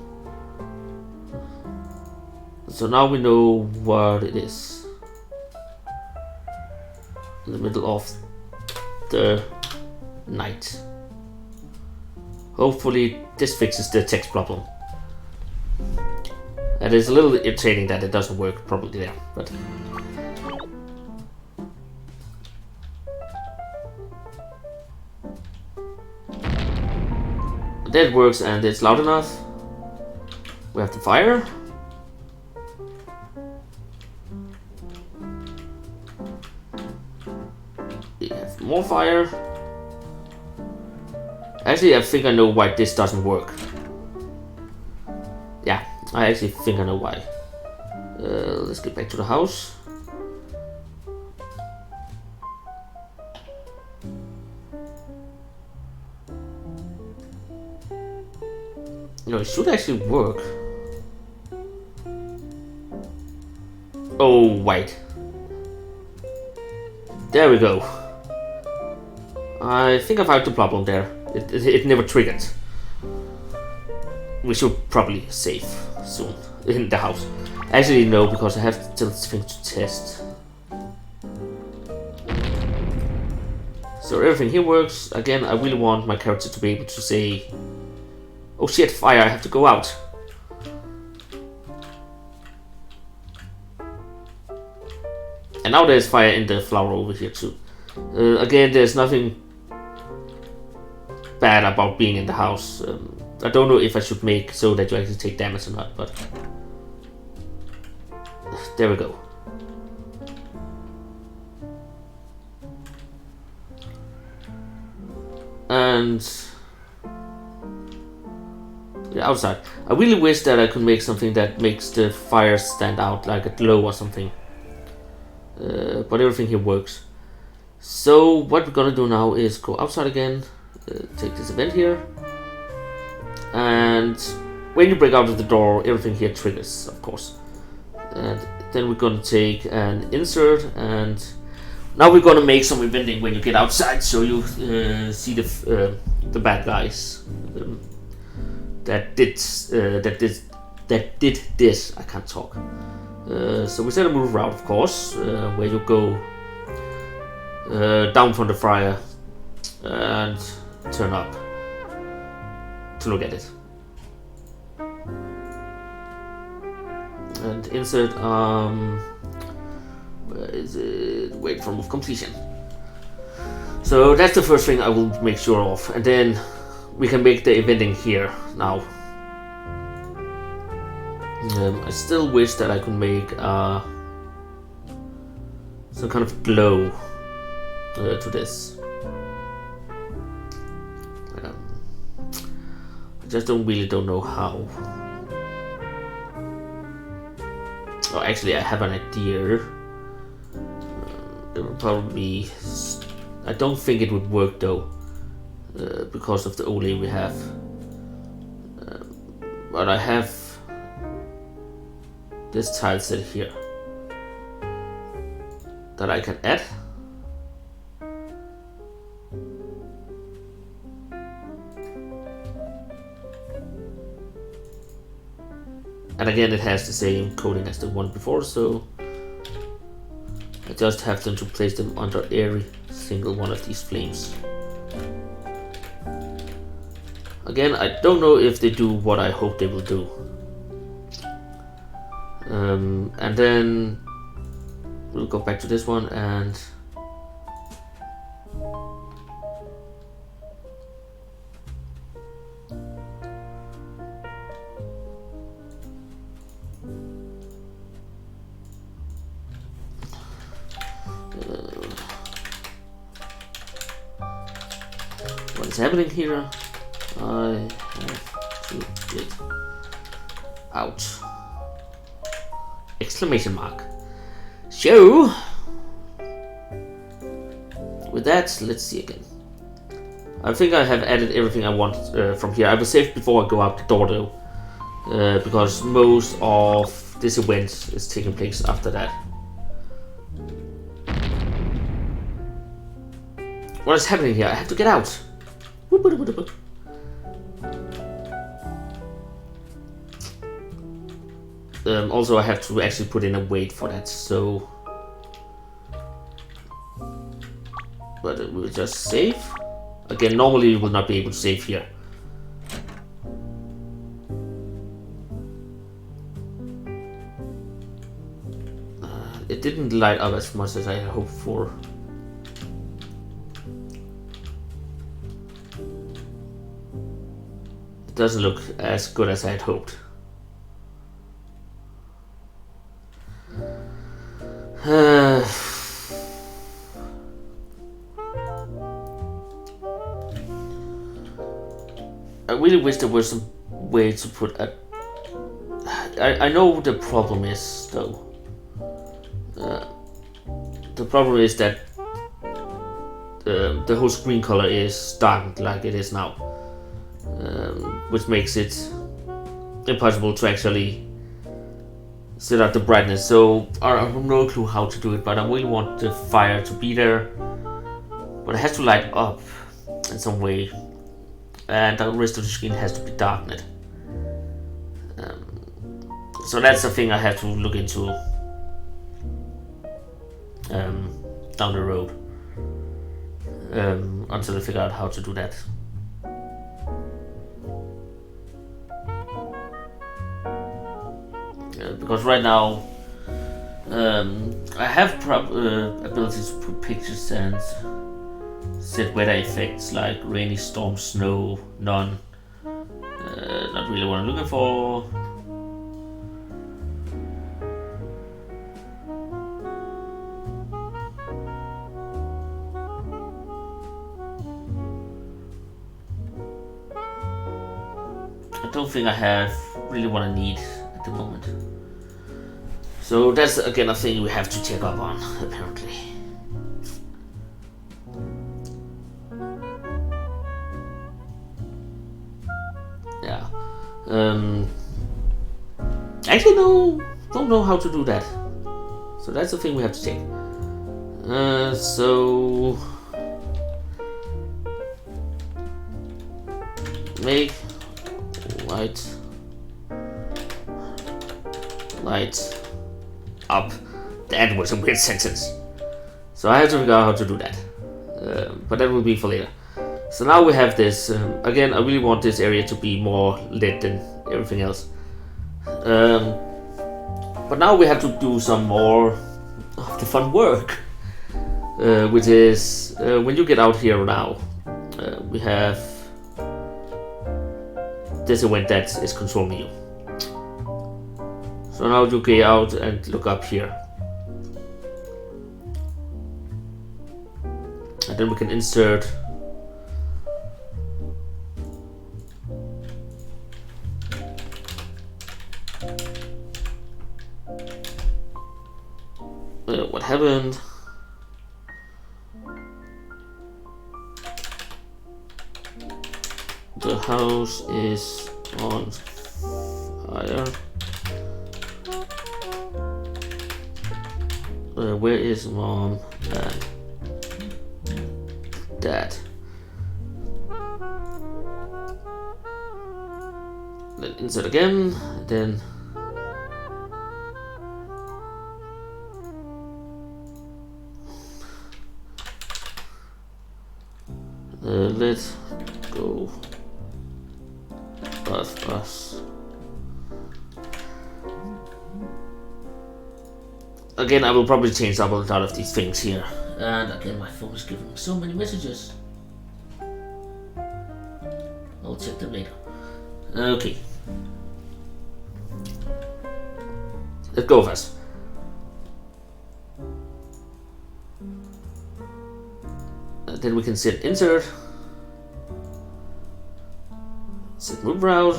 S1: So now we know what it is. In the middle of the night. Hopefully this fixes the text problem. And it's a little irritating that it doesn't work probably there, but that works and it's loud enough. We have the fire. We have more fire. Actually, I think I know why this doesn't work. Yeah, I actually think I know why. Let's get back to the house. No, it should actually work. Oh, wait. There we go. I think I found the problem there. It never triggered. We should probably save soon in the house. Actually, no, because I have still things to test. So everything here works. Again, I really want my character to be able to say, "Oh shit, fire! I have to go out." And now there's fire in the flower over here too. Again, there's nothing bad about being in the house. I don't know if I should make so that you actually take damage or not, but there we go. And the outside. I really wish that I could make something that makes the fire stand out, like a glow or something. But everything here works. So what we're gonna do now is go outside again, take this event here, and when you break out of the door, everything here triggers, of course. And then we're gonna take an insert, and now we're gonna make some eventing when you get outside, so you see the bad guys that did this. I can't talk. So we set a move route, of course, where you go down from the fire and turn up to look at it. And insert where is it? Wait for move completion. So that's the first thing I will make sure of, and then we can make the eventing here now. I still wish that I could make some kind of glow to this. I just don't know how. Oh, actually, I have an idea. It will probably. I don't think it would work though, because of the Ole we have. But I have this tile set here that I can add. And again, it has the same coding as the one before, so I just have them to place them under every single one of these flames. Again, I don't know if they do what I hope they will do. And then we'll go back to this one and what is happening here? I have to get out. Exclamation mark. So with that, let's see again. I think I have added everything I want from here. I will save before I go out the door though, because most of this event is taking place after that. What is happening here? I have to get out. Woo! Also, I have to actually put in a weight for that, so. But it will just save. Again, normally you will not be able to save here. It didn't light up as much as I had hoped for. It doesn't look as good as I had hoped. I really wish there was some way to put a... I know the problem is, though. The problem is that the whole screen color is darkened like it is now, which makes it impossible to actually set up the brightness. So I have no clue how to do it, but I really want the fire to be there, but it has to light up in some way, and the rest of the screen has to be darkened. So that's the thing I have to look into down the road, until I figure out how to do that. Because right now I have ability to put pictures and set weather effects like rainy, storm, snow, none. Not really what I'm looking for. I don't think I have really what I need at the moment. So that's again a thing we have to check up on, apparently. Yeah. Actually, no, don't know how to do that. So that's the thing we have to check. So make light up. That was a weird sentence. So I have to figure out how to do that. But that will be for later. So now we have this. Again, I really want this area to be more lit than everything else. But now we have to do some more of the fun work. Which is, when you get out here now, we have this event that is controlling you. So now you get out and look up here. And then we can insert what happened. The house is on fire. Where is mom and dad? Then insert again, then let's go us. Again, I will probably change up a lot of these things here. And again, my phone is giving me so many messages. I'll check them later. Okay. Let's go first. Then we can set insert. Set move route.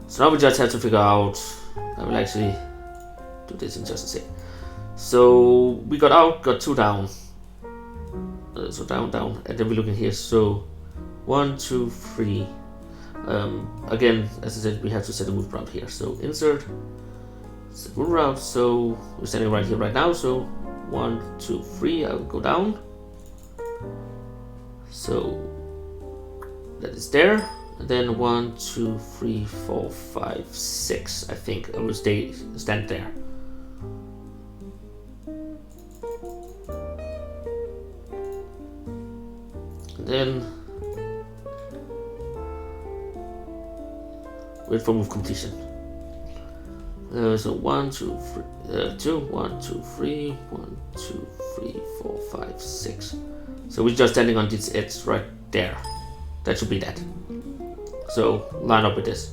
S1: So now we just have to figure out. I will actually do this in just a sec. So we got out, got 2 down. So down, and then we look in here. So 1, 2, 3. Again, as I said, we have to set a move route here. So insert, set move route. So we're standing right here right now. So 1, 2, 3. I will go down. So that is there. And then 1, 2, 3, 4, 5, 6. I think I will stand there. And then wait for move completion. So 1, 2, 3, 2, 1, 2, 3, 1, 2, 3, 4, 5, 6. So we're just standing on this edge right there. That should be that. So line up with this.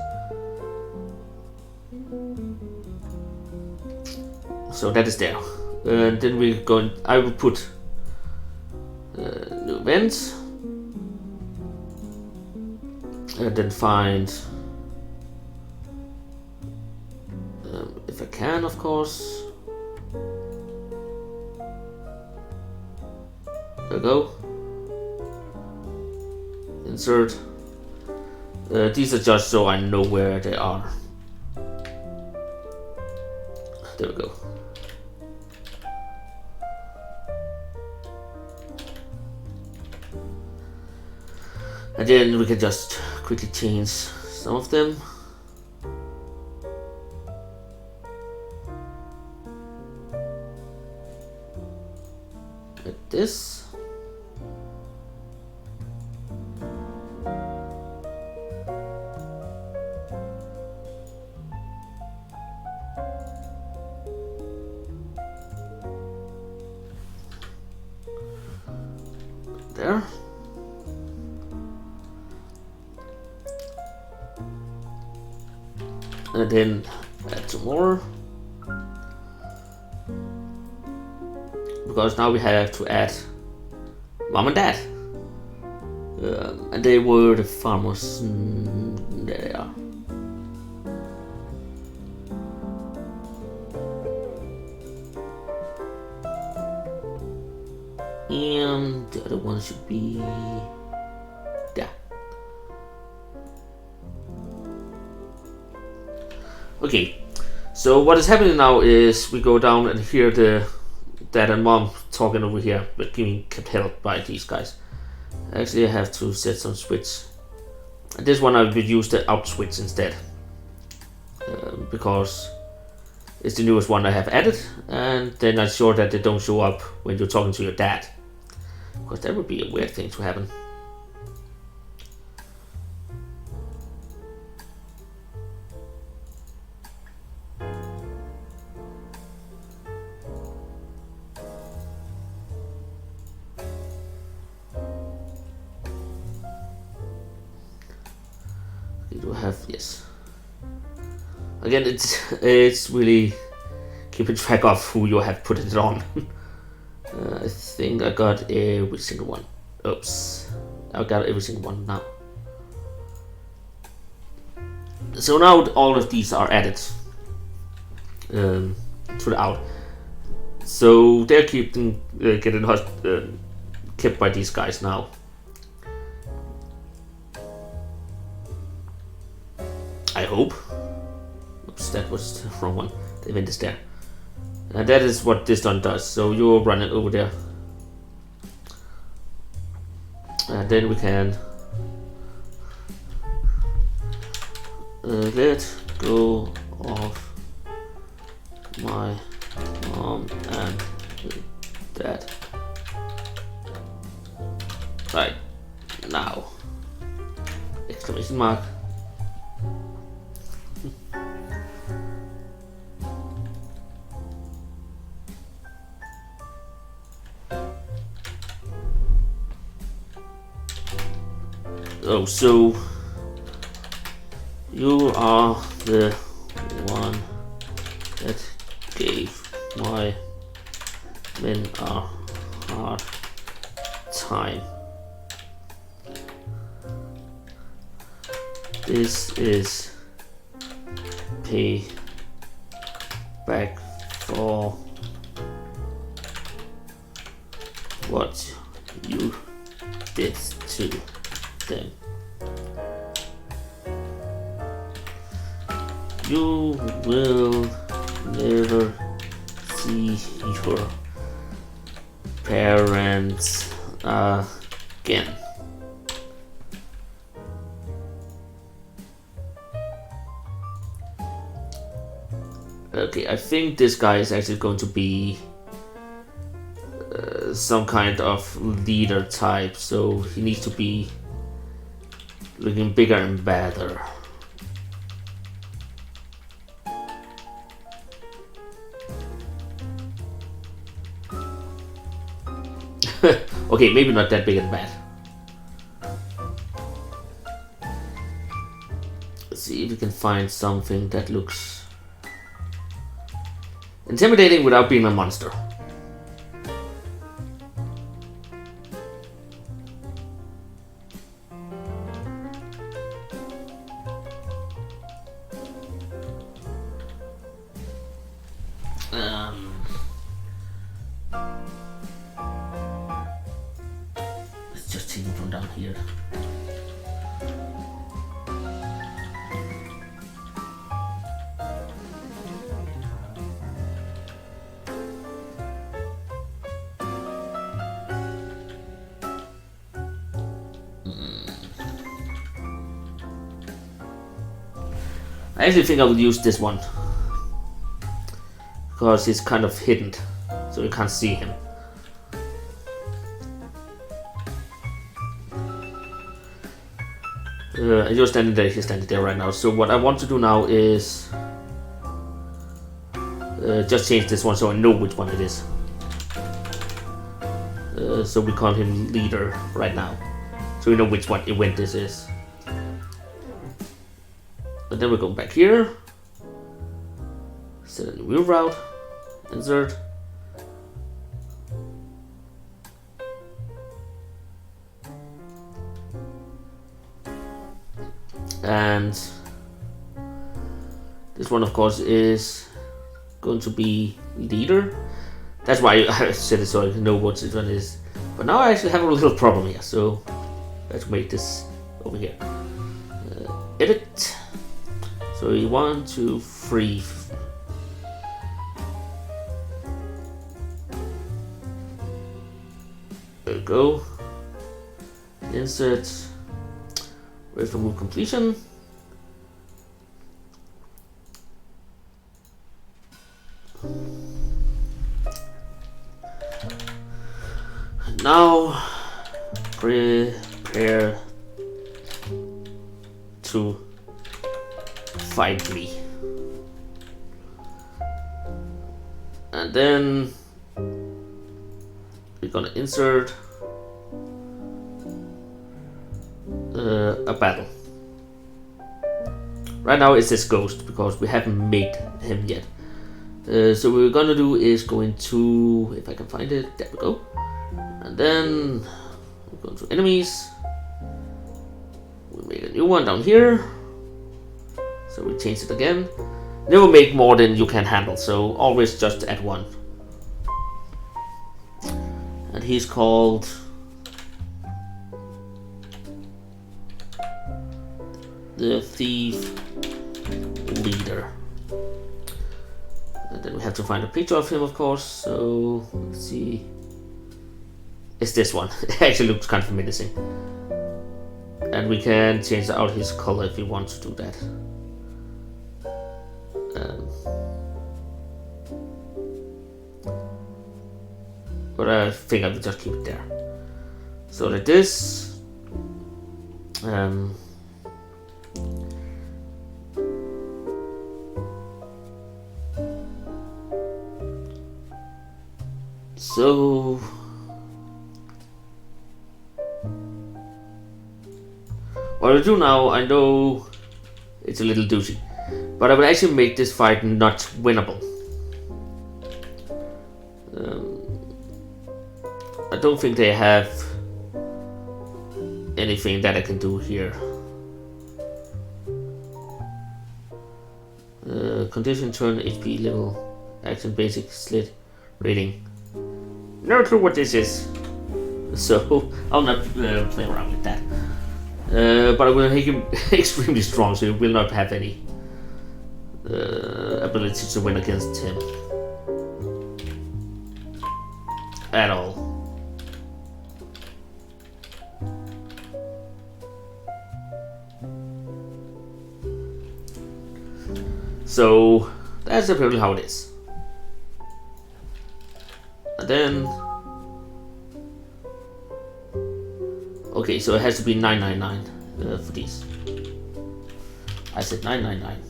S1: So that is there. And then we're going. I will put new events, and then find. If I can, of course. There we go. Insert. These are just so I know where they are. There we go. And then we can just quickly change some of them. Like this. There. And then add some more. Because now we have to add mom and dad. And they were the farmers. There they are. And the other one should be there. Okay, so what is happening now is we go down and hear the dad and mom talking over here, but being kept held by these guys. Actually, I have to set some switch. And this one I will use the out switch instead, because it's the newest one I have added, and then I'm sure that they don't show up when you're talking to your dad, because that would be a weird thing to happen. We do have, yes. Again, it's really keeping track of who you have put it on. I think I got every single one. Oops, I got every single one now. So now all of these are added to the out. So they're getting kept by these guys now. I hope. Oops, that was the wrong one. The event is there. And that is what this one does. So you run it over there. And then we can let go of my mom and dad. Right now. Exclamation mark. Oh, so you are the one that gave my men a hard time. This is payback for what you did to them. You will never see your movements again. Okay, I think this guy is actually going to be some kind of leader type, so he needs to be looking bigger and better. Okay, maybe not that big and bad. Let's see if we can find something that looks intimidating without being a monster. Let's just take it from down here. I actually think I will use this one because he's kind of hidden, so you can't see him. You're standing there, he's standing there right now. So what I want to do now is just change this one so I know which one it is. So we call him leader right now, so we know which one event this is. And then we go back here, set a new route, insert, and this one of course is going to be leader. That's why I said it so I know what this one is. But now I actually have a little problem here, so let's make this over here. Edit. So 1, 2, 3. There we go. Insert. Where's the move completion? Now prepare to fight me. And then we're gonna insert a battle. Right now it says ghost because we haven't made him yet. So what we're gonna do is go into, if I can find it, there we go. And then we go to enemies. We make a new one down here. So we change it again. Never make more than you can handle, so always just add one. And he's called the Thief Leader. And then we have to find a picture of him, of course. So let's see. It's this one. It actually looks kind of menacing. And we can change out his color if we want to do that. But I think I will just keep it there. So like this. So what I'll do now, I know it's a little douchey, but I will actually make this fight not winnable. I don't think they have anything that I can do here. Condition, turn, HP level, action, basic, slit, rating. No clue what this is, so I'll not play around with that. But I will make him extremely strong, so he will not have any ability to win against him at all. So that's apparently how it is. And then, okay, so it has to be 999 for these. I said 999.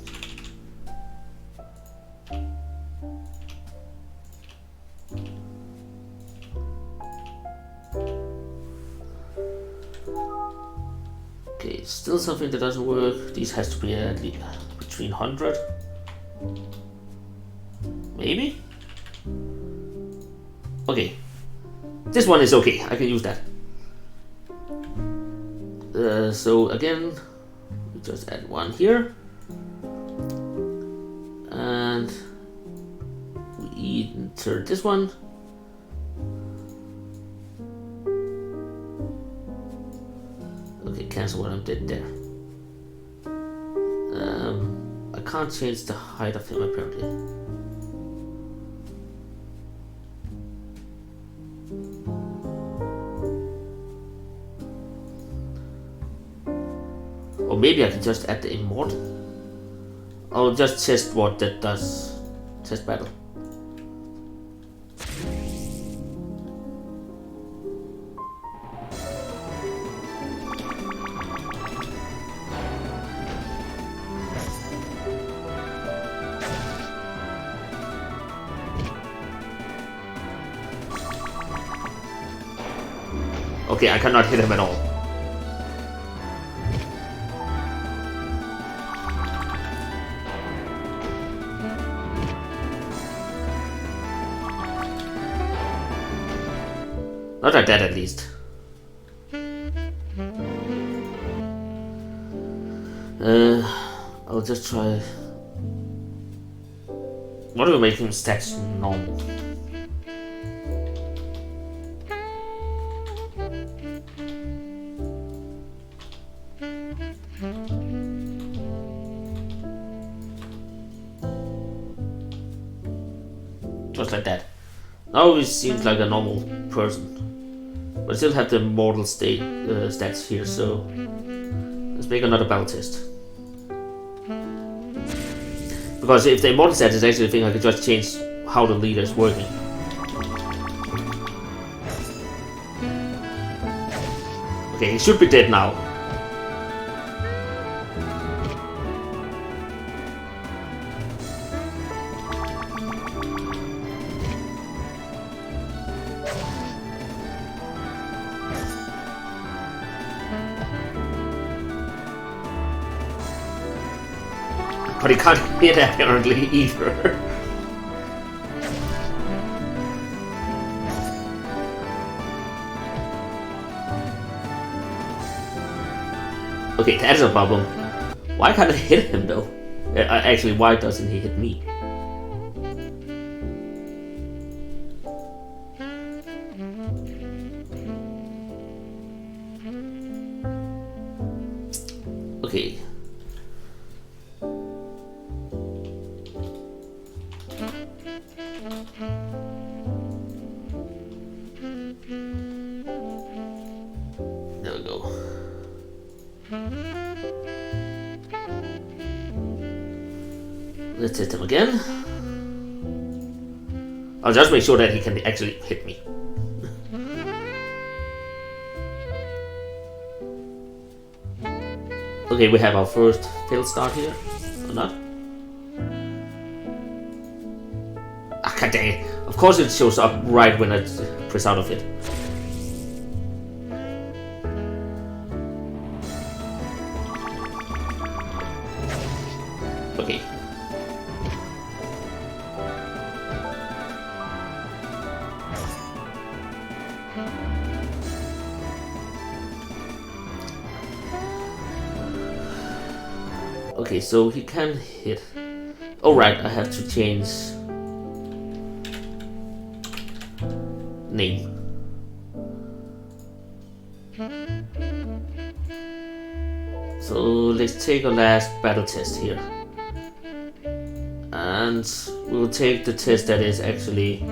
S1: Okay, still something that doesn't work. These has to be at least between 100. Maybe? Okay. This one is okay. I can use that. So again, we just add one here. And we insert this one. Okay, cancel what I did there. I can't change the height of him apparently. Or maybe I can just add the immortal. I'll just test what that does. Test battle. Okay, I cannot hit him at all. Not like that, at least. I'll just try. What do we make him stats normal? Just like that. Now he seems like a normal person. But I still have the mortal state stats here, so let's make another battle test. Because if the immortal stats is actually a thing, I can just change how the leader is working. Okay, he should be dead now. But he can't hit apparently either. Okay, that's a problem. Why can't I hit him though? Actually, why doesn't he hit me? Okay. There we go. Let's hit him again. I'll just make sure that he can actually hit me. Okay, we have our first failed start here, or not? Ah, god dang it. Of course it shows up right when I press out of it. Okay. Okay, so he can hit. Oh right, I have to change name. So let's take a last battle test here. And we'll take the test that is actually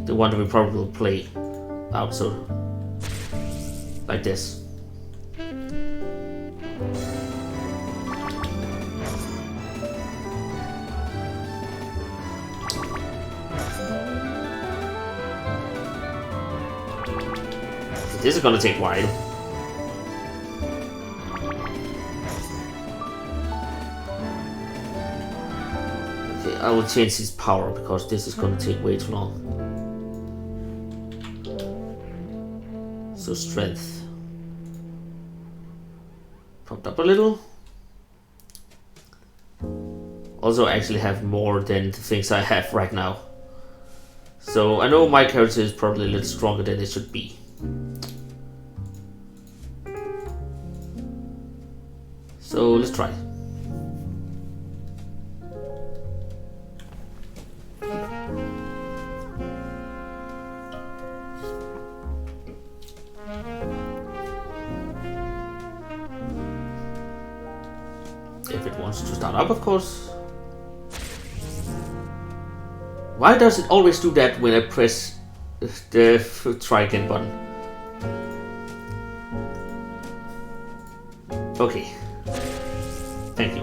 S1: the one that we probably will play out, so like this. This is gonna take a while. Okay, I will change his power because this is gonna take way too long. So strength pumped up a little. Also, I actually have more than the things I have right now. So I know my character is probably a little stronger than it should be. So let's try. If it wants to start up, of course. Why does it always do that when I press the try again button? Okay. Thank you.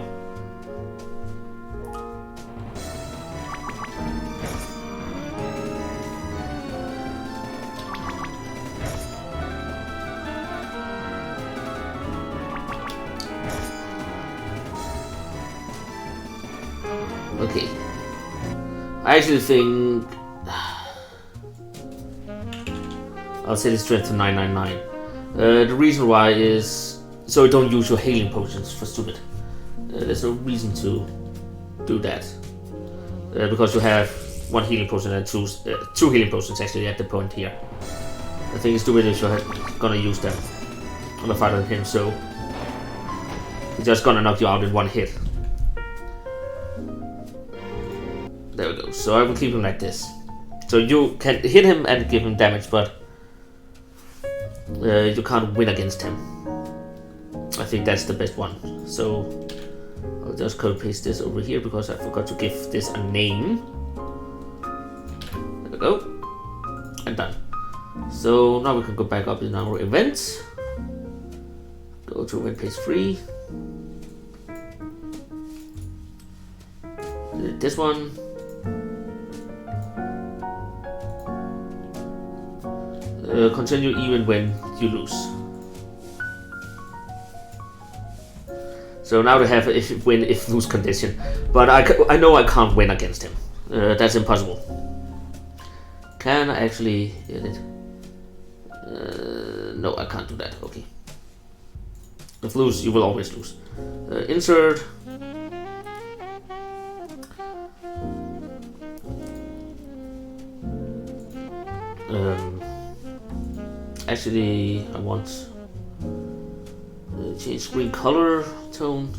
S1: Okay. I actually think I'll set his strength to 999. The reason why is so you don't use your healing potions for stupid. There's no reason to do that because you have one healing potion and two healing potions actually at the point here. I think it's stupid if you're gonna use them on a fight with him, so he's just gonna knock you out in one hit. There we go. So I will keep him like this. So you can hit him and give him damage, but you can't win against him. I think that's the best one. So I'll just copy paste this over here because I forgot to give this a name. There we go. And done. So now we can go back up in our events. Go to event page 3. This one. Continue even when you lose. So now they have a win if lose condition, but I know I can't win against him. That's impossible. Can I actually edit? No, I can't do that. Okay. If lose, you will always lose. Insert. Actually, I want change screen color tone.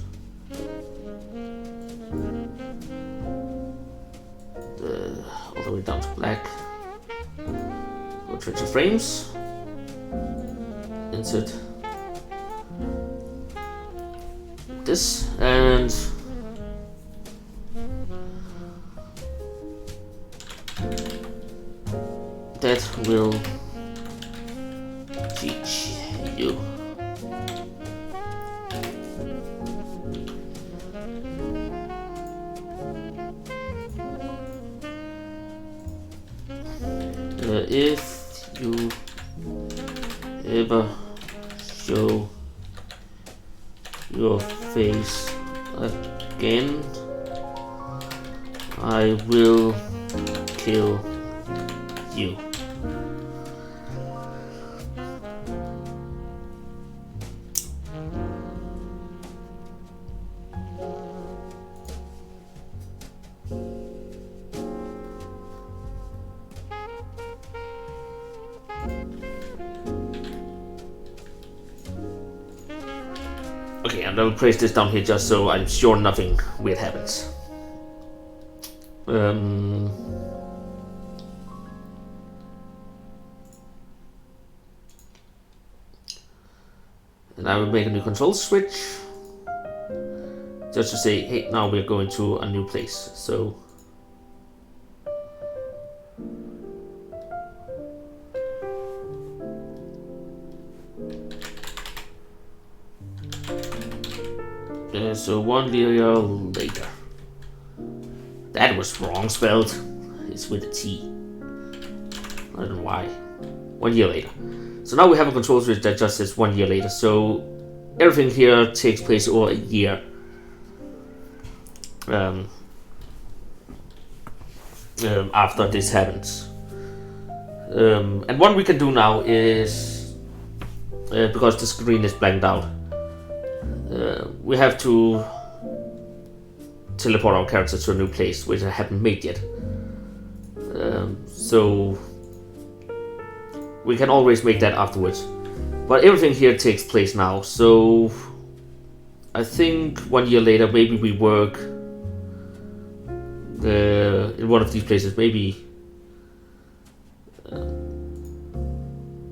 S1: All the way down to black. Go to frames. Insert this and that will teach you. If you ever show your face again, I will kill you. Okay, and I'll place this down here just so I'm sure nothing weird happens. And I will make a new control switch just to say, hey, now we're going to a new place. So so 1 layer later. That was wrong spelled. It's with a T. I don't know why. 1 year later. So now we have a control switch that just says 1 year later. So everything here takes place over a year. After this happens. And what we can do now is, because the screen is blanked out, we have to teleport our character to a new place, which I haven't made yet. So we can always make that afterwards. But everything here takes place now, so I think 1 year later maybe we work in one of these places. Maybe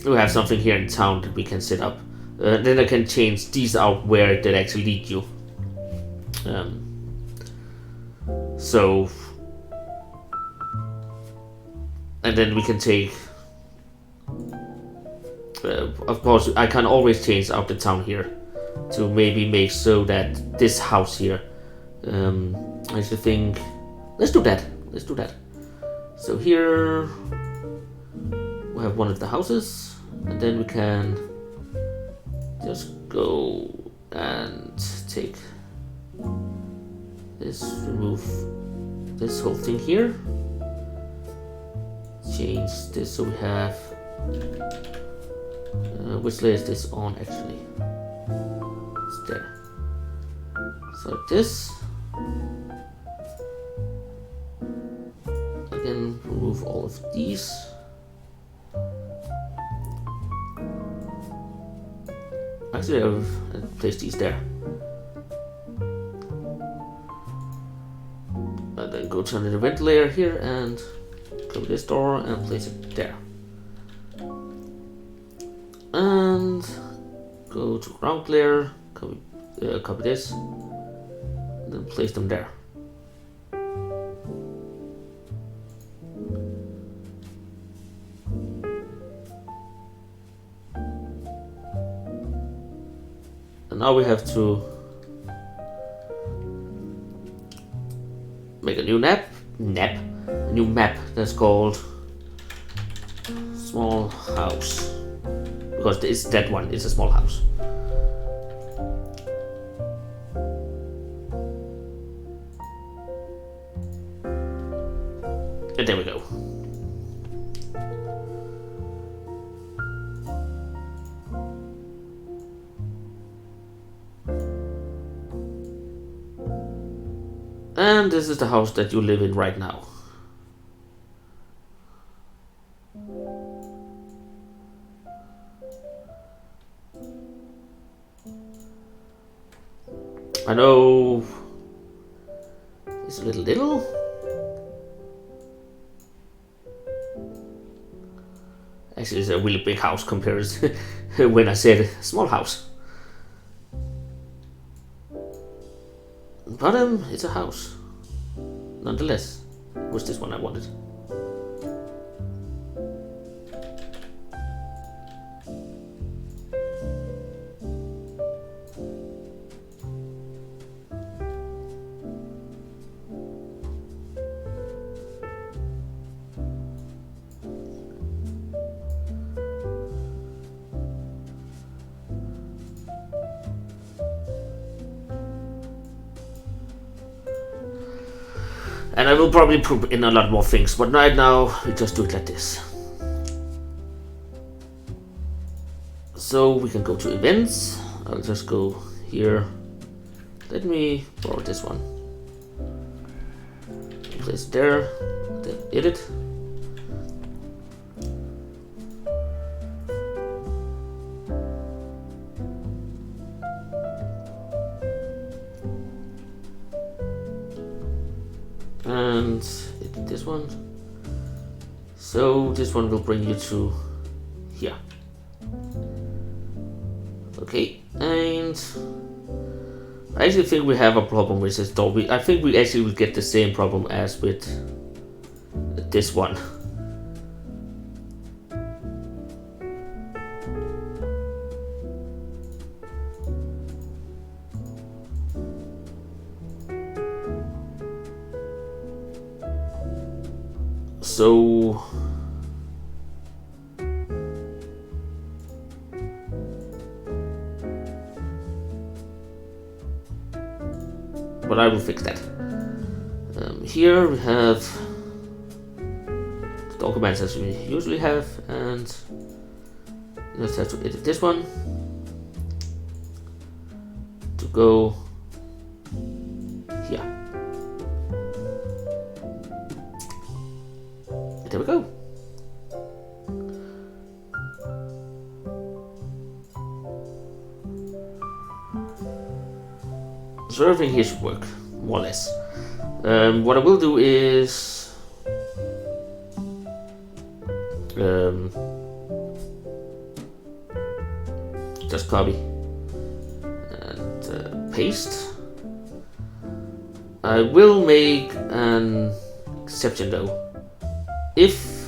S1: we have something here in town that we can set up. Then I can change these out where it did actually lead you. So, and then we can take. Of course, I can always change out the town here to maybe make so that this house here. I should think. Let's do that. Let's do that. So here we have one of the houses, and then we can just go and take this, remove this whole thing here, change this so we have which layer is this on actually? It's there. So this. Again, remove all of these. Actually, I've placed these there. And then go to the event layer here and copy this door and place it there. And go to ground layer, copy this, and then place them there. And now we have to make a new a new map that's called Small House, because it's that one, it's a small house. And there we go. And this is the house that you live in right now. I know it's a little. Actually, it's a really big house compared to when I said small house. But it's a house. Nonetheless, it was this one I wanted. And I will probably put in a lot more things, but right now we just do it like this. So we can go to events. I'll just go here. Let me borrow this one. Place it there. Then edit. And edit this one. So this one will bring you to here. Okay, and I actually think we have a problem with this door. I think we actually will get the same problem as with this one. So I will fix that. Here we have the documents as we usually have, and let's have to edit this one to go here. There we go. So everything here should work, more or less. What I will do is just copy and paste. I will make an exception though. If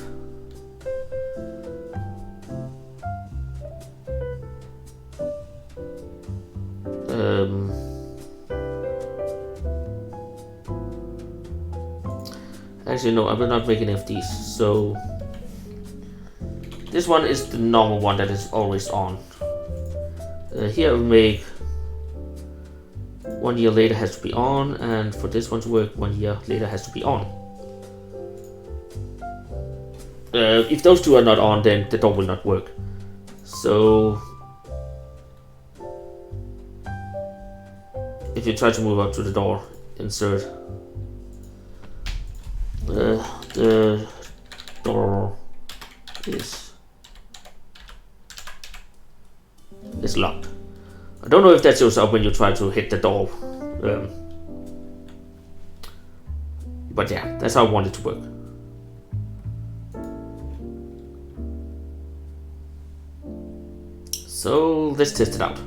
S1: actually no, I will not make any of these. So this one is the normal one that is always on. Here I will make 1 year later has to be on, and for this one to work, 1 year later has to be on. If those two are not on, then the door will not work. So if you try to move up to the door, insert the door is locked. I don't know if that shows up when you try to hit the door, but yeah, that's how I want it to work. So let's test it out.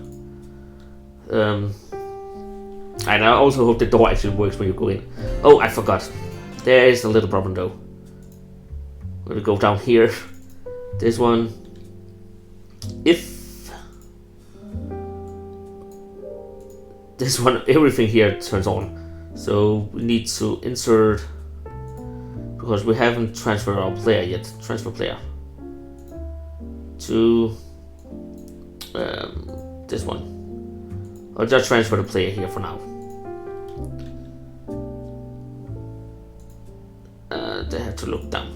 S1: And I also hope the door actually works when you go in. Oh, I forgot. There is a little problem though. When we go down here, this one, if this one, everything here turns on. So we need to insert, because we haven't transferred our player yet, transfer player to this one. I'll just transfer the player here for now. They have to look down.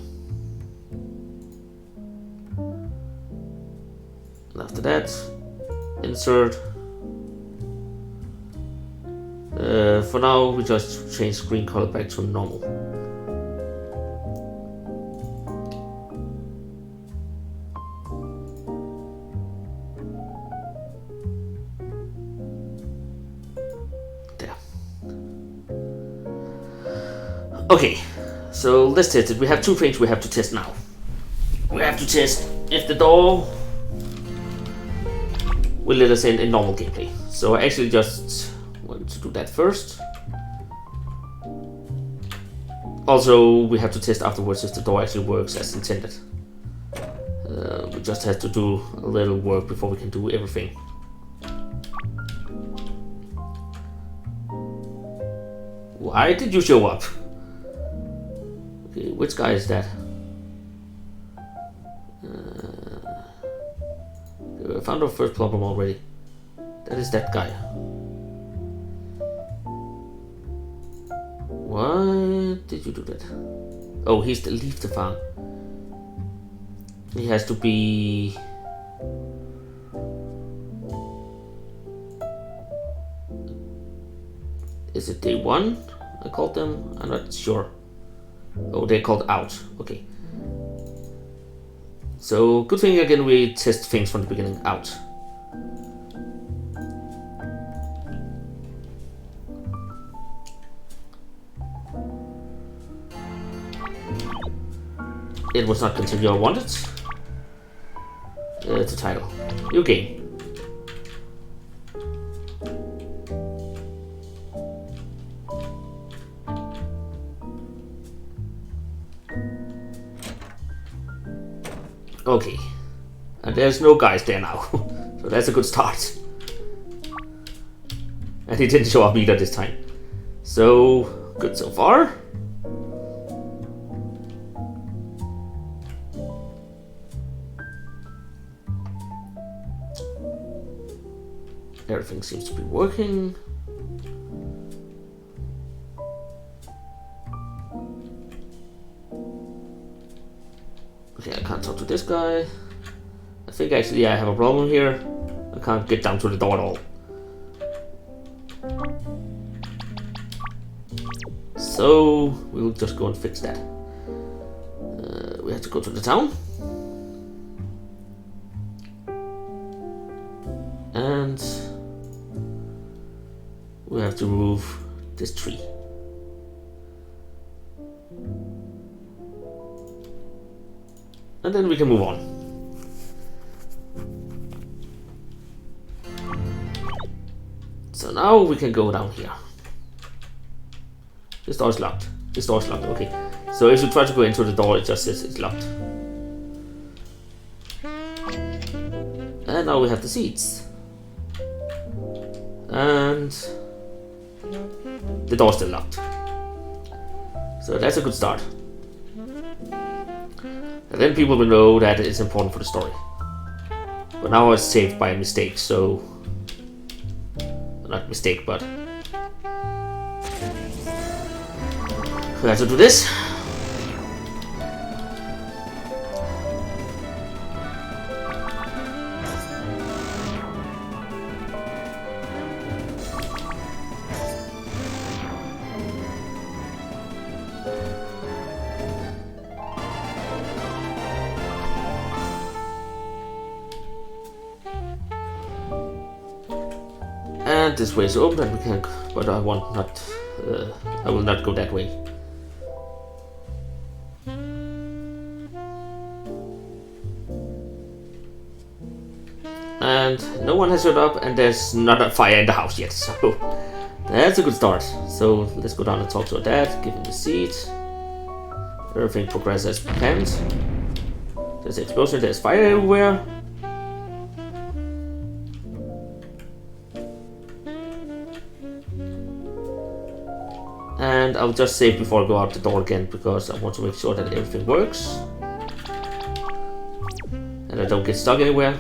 S1: And after that, insert. For now, we just change screen color back to normal. There. Okay, so let's test it. We have two things we have to test now. We have to test if the door will let us in normal gameplay. So I actually just want to do that first. Also, we have to test afterwards if the door actually works as intended. We just have to do a little work before we can do everything. Why did you show up? Okay, which guy is that? I found our first problem already. That is that guy. Why did you do that? Oh, he's to leave the farm. He has to be... Is it day 1? I called them? I'm not sure. Oh, they're called out. Okay. So, good thing again we test things from the beginning out. It was not continue I wanted. It's a title. New game. Okay. And there's no guys there now. So that's a good start. And he didn't show up either this time. So, good so far. Everything seems to be working. Okay, I can't talk to this guy. I think actually I have a problem here. I can't get down to the door at all. So we'll just go and fix that. We have to go to the town. And we have to remove this tree. And then we can move on. So now we can go down here. This door is locked. This door is locked, okay. So if you try to go into the door, it just says it's locked. And now we have the seats. And the door's still locked. So that's a good start. And then people will know that it's important for the story. But now I was saved by a mistake, so... Not mistake, but... We have to do this. And this way is open and we can, but I want not, I will not go that way. And no one has showed up and there's not a fire in the house yet, so that's a good start. So let's go down and talk to our dad, give him the seat. Everything progresses as planned. There's an explosion, there's fire everywhere. And I'll just save before I go out the door again because I want to make sure that everything works. And I don't get stuck anywhere.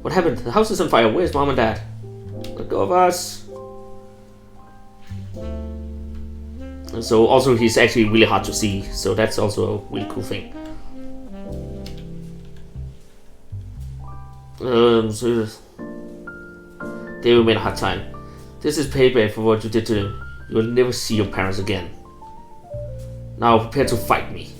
S1: What happened? The house is on fire. Where's Mom and Dad? Let go of us. And so also he's actually really hard to see, so that's also a really cool thing. So they will make a hard time. This is payback for what you did to them. You will never see your parents again. Now prepare to fight me.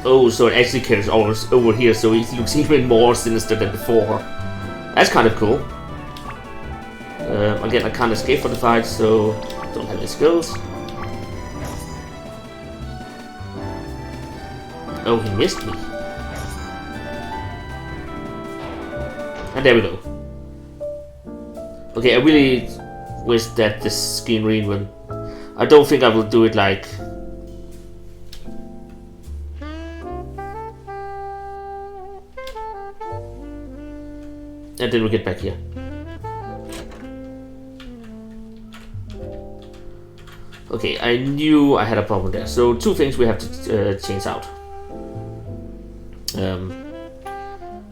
S1: Oh, so it actually carries over here, so it looks even more sinister than before. That's kind of cool. Again, I can't escape from the fight, so don't have any skills. Oh, he missed me. And there we go. Okay, I really wish that this screen read went. I don't think I will do it like. And then we get back here. Okay, I knew I had a problem there. So two things we have to change out.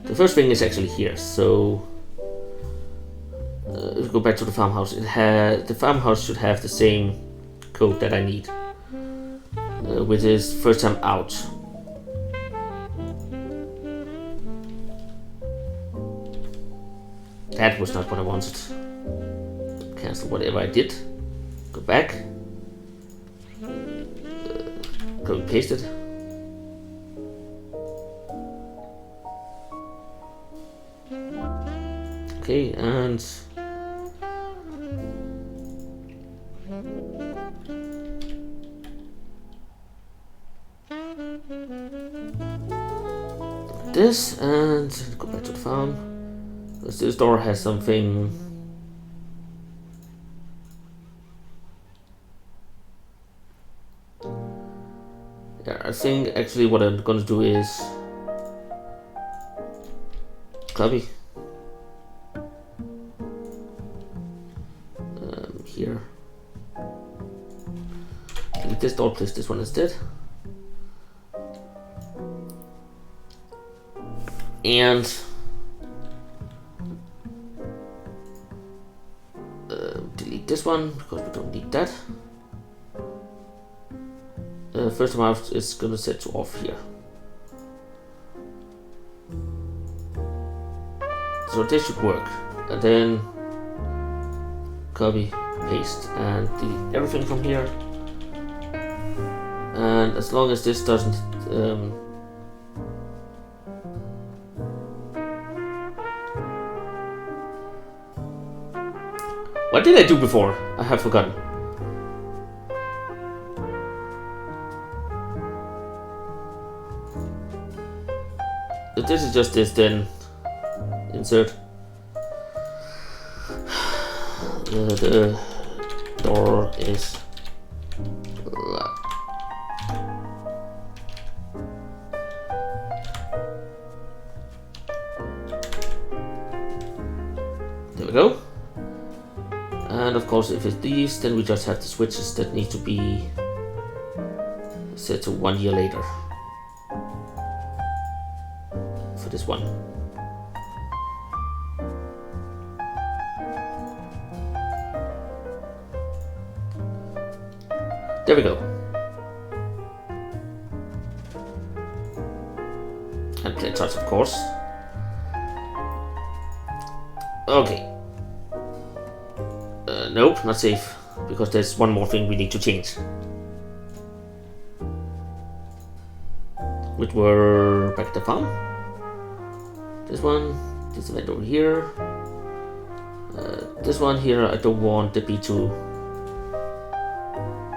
S1: The first thing is actually here. So if we go back to the farmhouse, the farmhouse should have the same code that I need, which is first time out. That was not what I wanted. Cancel whatever I did. Go back. Go and paste it. Okay, and this, and go back to the farm. Because this door has something. Yeah, I think actually what I'm gonna do is copy. Here. Delete this door, place this one instead. And delete this one because we don't need that. First time out is gonna set to off here. So this should work. And then copy, paste, and delete everything from here. And as long as this doesn't what did I do before? I have forgotten. If this is just this, then insert the door is locked. There we go. And of course, if it's these, then we just have the switches that need to be set to 1 year later for this one. There we go. And play touch, of course. Okay. Nope, not safe, because there's one more thing we need to change. Which were back at the farm. This one, this event over here. This one here, I don't want the B2.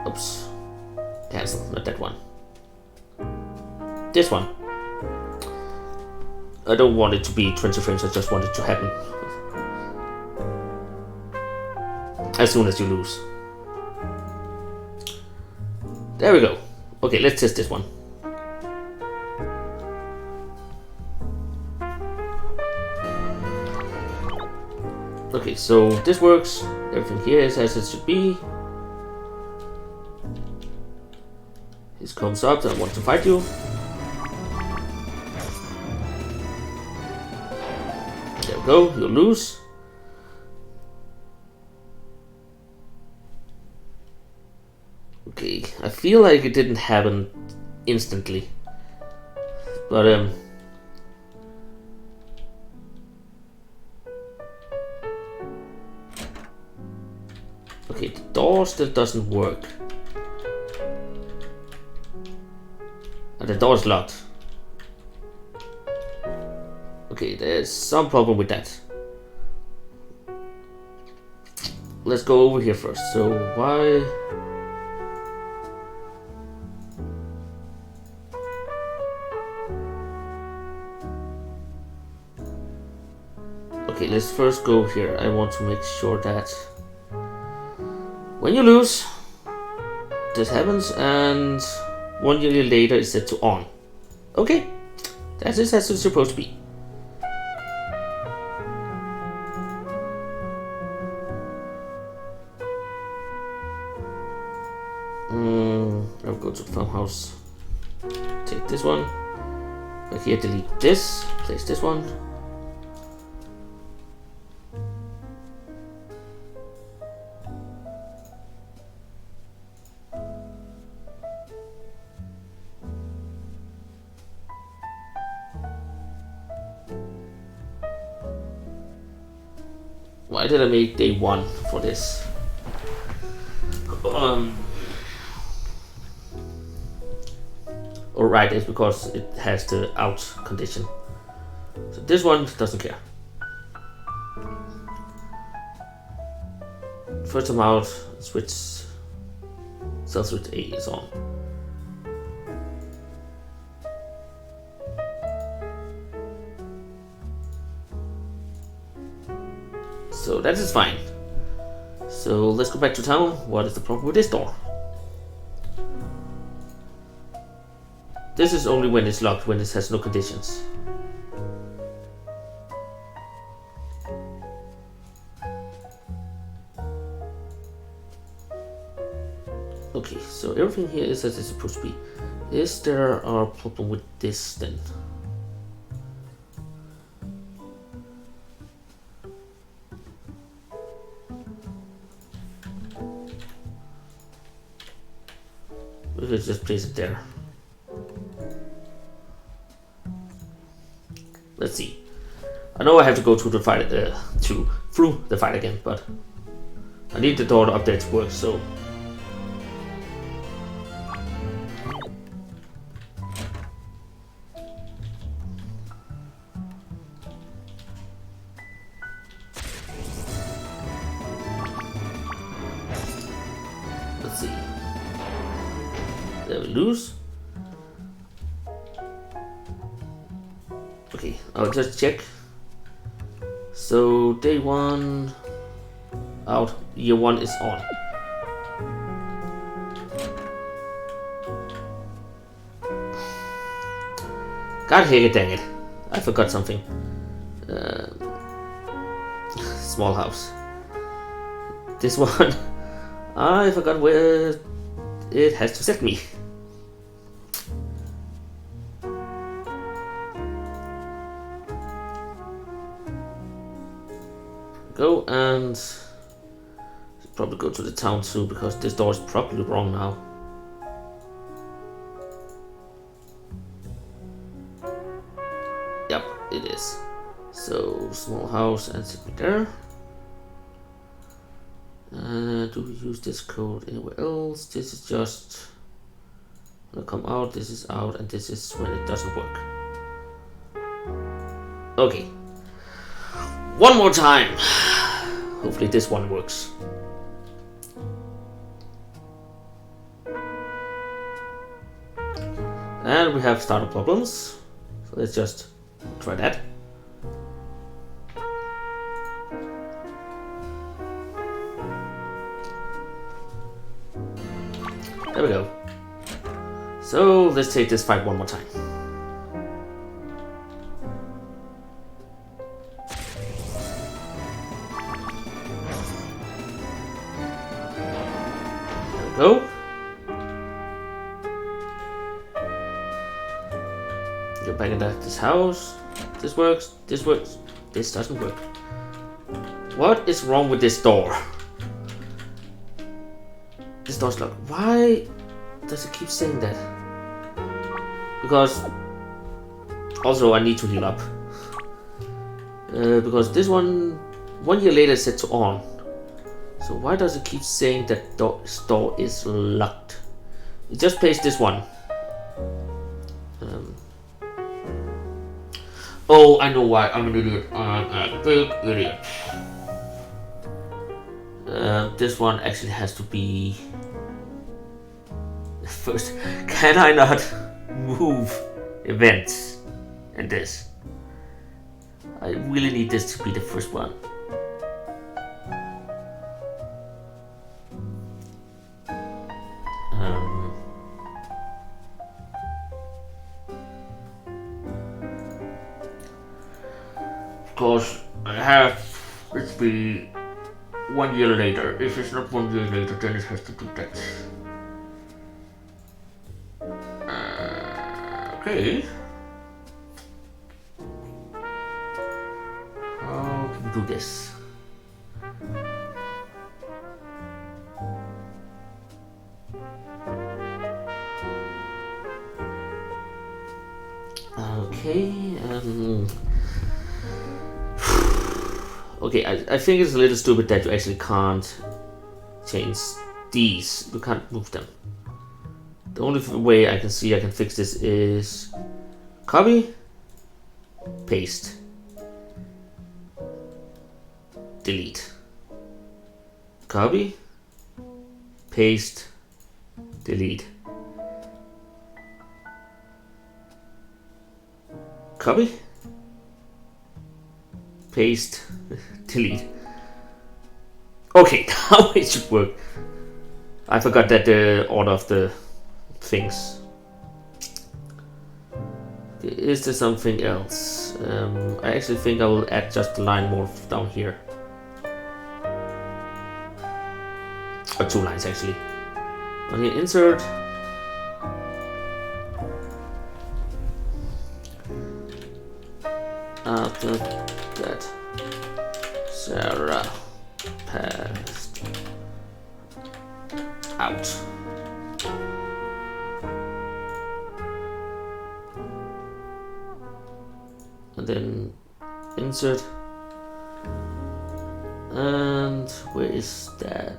S1: Oops. Cancel, not that one. This one. I don't want it to be 20 frames, I just want it to happen as soon as you lose. There we go. Okay, let's test this one. Okay, so this works. Everything here is as it should be. This comes up, I want to fight you. There we go, you lose. Okay, I feel like it didn't happen instantly, but okay, the door still doesn't work. And the door is locked. Okay, there's some problem with that. Let's go over here first. So why? Okay, let's first go here. I want to make sure that when you lose, this happens, and 1 year later is set to on. Okay, that is as it's supposed to be. I'll go to the farmhouse. Take this one. Back here, delete this. Place this one. Why did I make day 1 for this? Alright, it's because it has the out condition. So this one doesn't care. First time out, switch cell switch A is on. So that is fine. So let's go back to town. What is the problem with this door? This is only when it's locked, when it has no conditions. Okay, so everything here is as it's supposed to be. Is there a problem with this then? We will just place it there. Let's see. I know I have to go through the fight, through the fight again, but I need the door to update to work. So let's see. There we lose. Okay, I'll just check. So day 1 out, year 1 is on. God dang it, I forgot something. Small house. This one, I forgot where it has to set me. Go and probably go to the town too, because this door is probably wrong now. Yep, it is. So small house and sit me there. Do we use this code anywhere else? This is just when I come out, this is out, and this is when it doesn't work. Okay. One more time. Hopefully this one works. And we have startup problems. So let's just try that. There we go. So let's take this fight one more time. Go. Go back into this house. This works. This works. This doesn't work. What is wrong with this door? This door's locked. Why does it keep saying that? Because also I need to heal up. Because this one year later is set to on. So why does it keep saying that this door is locked? It just placed this one. Oh, I know why. I'm an idiot. I'm a big idiot. This one actually has to be first. Can I not move events in this? I really need this to be the first one. Of course, I have it be 1 year later. If it's not 1 year later, then it has to do that. Okay. How can we do this? Okay. Okay, I think it's a little stupid that you actually can't change these. You can't move them. The only way I can see I can fix this is copy, paste, delete. Copy, paste, delete. Copy, paste, delete. Okay, now it should work. I forgot that the order of the things. Okay, is there something else? I actually think I will add just a line more down here. Or 2 lines actually. On here, insert. After that, Sarah passed out. insert. And where is that?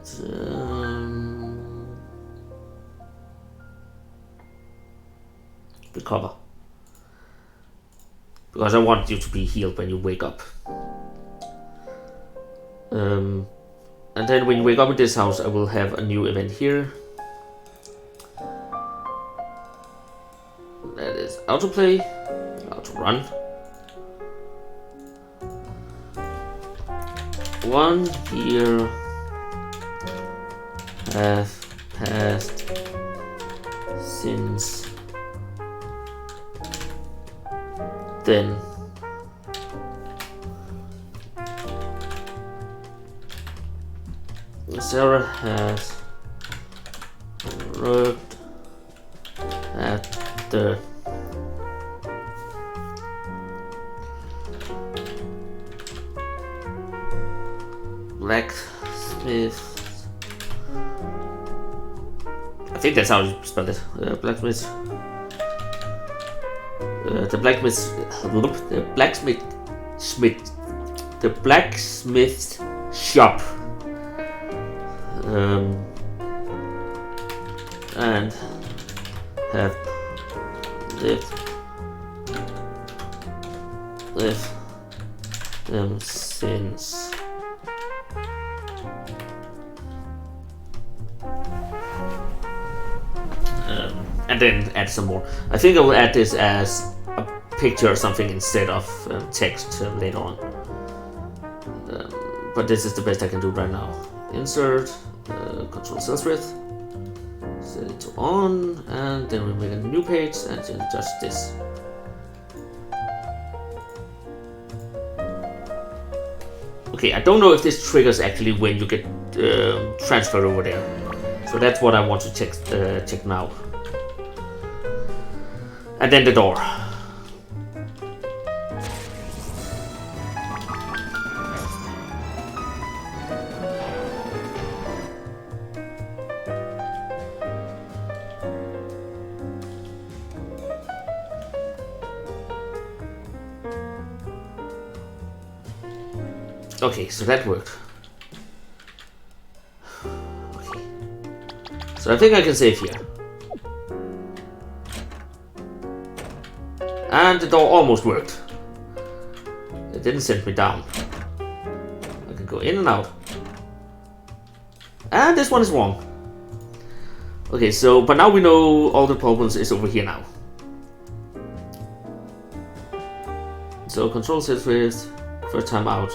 S1: Recover. Because I want you to be healed when you wake up. And then when you wake up in this house, I will have a new event here. That is autoplay, autorun. 1 year has passed since then. Sarah has worked at the blacksmith. I think that's how you spell it. Blacksmith. The blacksmith shop. And have lived with them since. And then add some more. I think I will add this as a picture or something instead of text later on. But this is the best I can do right now. Insert, control cells width, set it to on, and then we make a new page and then just this. Okay, I don't know if this triggers actually when you get transferred over there. So that's what I want to check now. And then the door. Okay, so that worked. Okay. So I think I can save here. And the door almost worked. It didn't send me down. I can go in and out. And this one is wrong. Okay, so, but now we know all the problems is over here now. So control sets with first time out.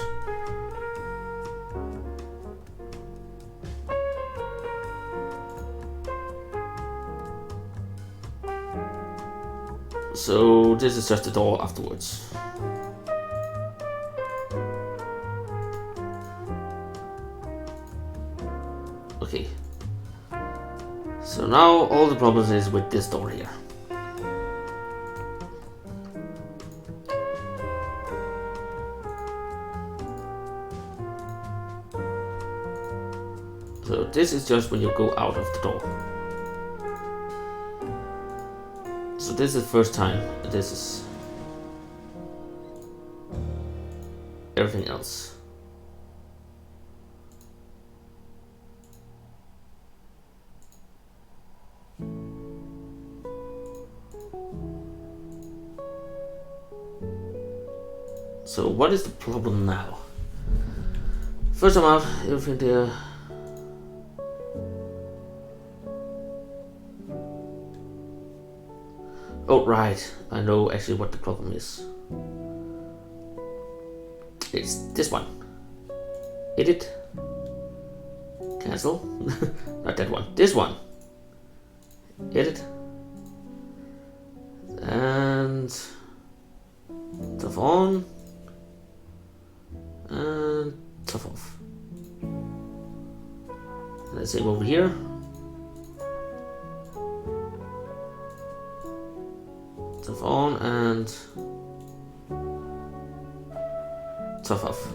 S1: So this is just the door afterwards. Okay. So now all the problems is with this door here. So this is just when you go out of the door. So this is the first time, this is everything else. So what is the problem now? First time out, everything there. Oh, right. I know actually what the problem is. It's this one. Edit. Cancel. Not that one. This one. Edit. And tough on. And tough off. Let's save over here. Tough on and tough off.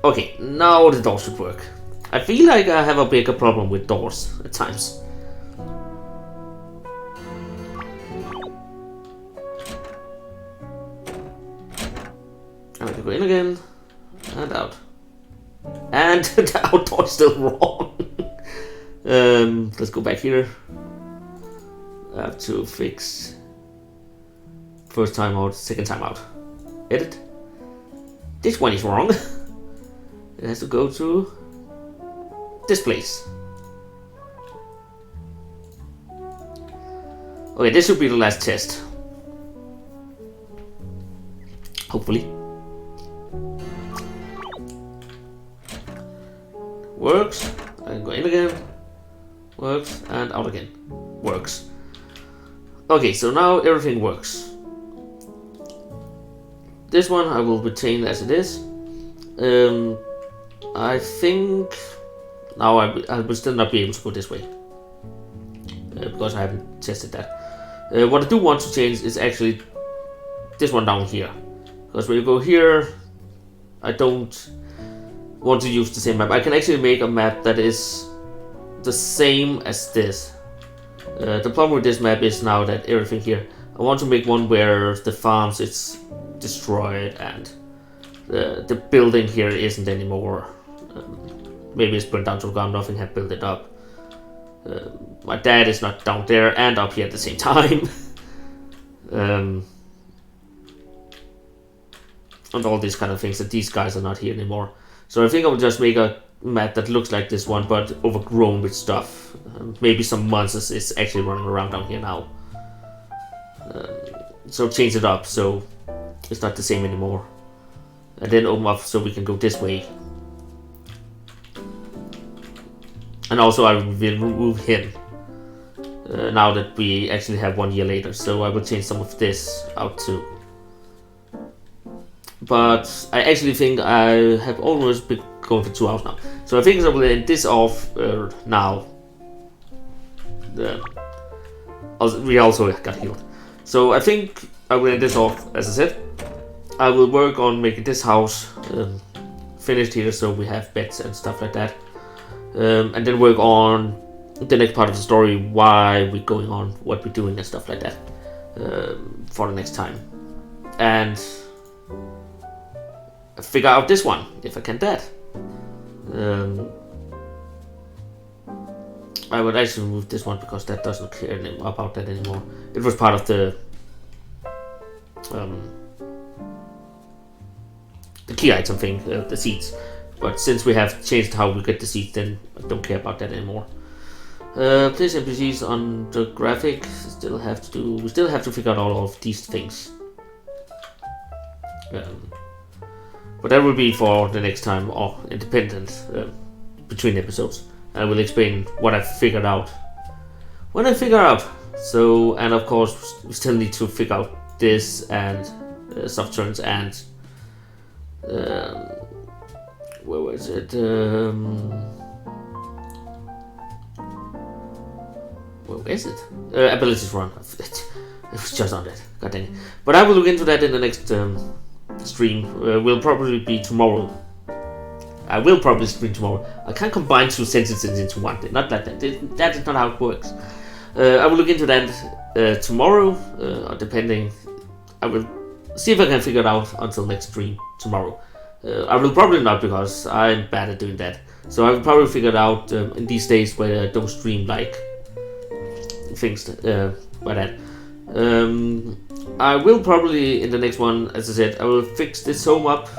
S1: Okay, now the door should work. I feel like I have a bigger problem with doors at times. can go in again, and out. And the outdoor is still wrong. Let's go back here. I have to fix first time out, second time out. Edit. This one is wrong. It has to go to this place. Okay, this should be the last test. Hopefully. Works. I can go in again. Works. And out again. Works. Okay, so now everything works. This one I will retain as it is. I think now I will still not be able to go this way. Because I haven't tested that. What I do want to change is actually this one down here. Because when you go here, I don't want to use the same map. I can actually make a map that is the same as this. The problem with this map is now that everything here, I want to make one where the farms it's destroyed and the building here isn't anymore. Maybe it's burned down to the ground, nothing had built it up. My dad is not down there and up here at the same time. And all these kind of things, that these guys are not here anymore. So I think I will just make a map that looks like this one, but overgrown with stuff. Maybe some monsters is actually running around down here now. So change it up so it's not the same anymore. And then open up so we can go this way. And also I will remove him. Now that we actually have 1 year later. So I will change some of this out too. But I actually think I have almost been going for 2 hours now. So I think I will end this off now. We also got healed. So I think I will end this off, as I said. I will work on making this house finished here so we have beds and stuff like that. And then work on the next part of the story, why we're going on, what we're doing and stuff like that for the next time. And figure out this one, if I can that. I would actually remove this one because that doesn't care about that anymore. It was part of the key item thing, the seeds. But since we have changed how we get the seeds, then I don't care about that anymore. Place NPCs on the graphic. We still have to figure out all of these things. But that will be for the next time, or independent between episodes. I will explain what I figured out when I figure out. So, and of course, we still need to figure out this and soft turns and where was it? Where is it? Abilities run. It was just on that. God dang it. But I will look into that in the next stream. Will probably be tomorrow. I will probably stream tomorrow. I can't combine 2 sentences into one. Not like that. That is not how it works. I will look into that tomorrow, or depending. I will see if I can figure it out until next stream tomorrow. I will probably not because I'm bad at doing that. So I will probably figure it out in these days where I don't stream like things by that. I will probably in the next one, as I said, I will fix this home up.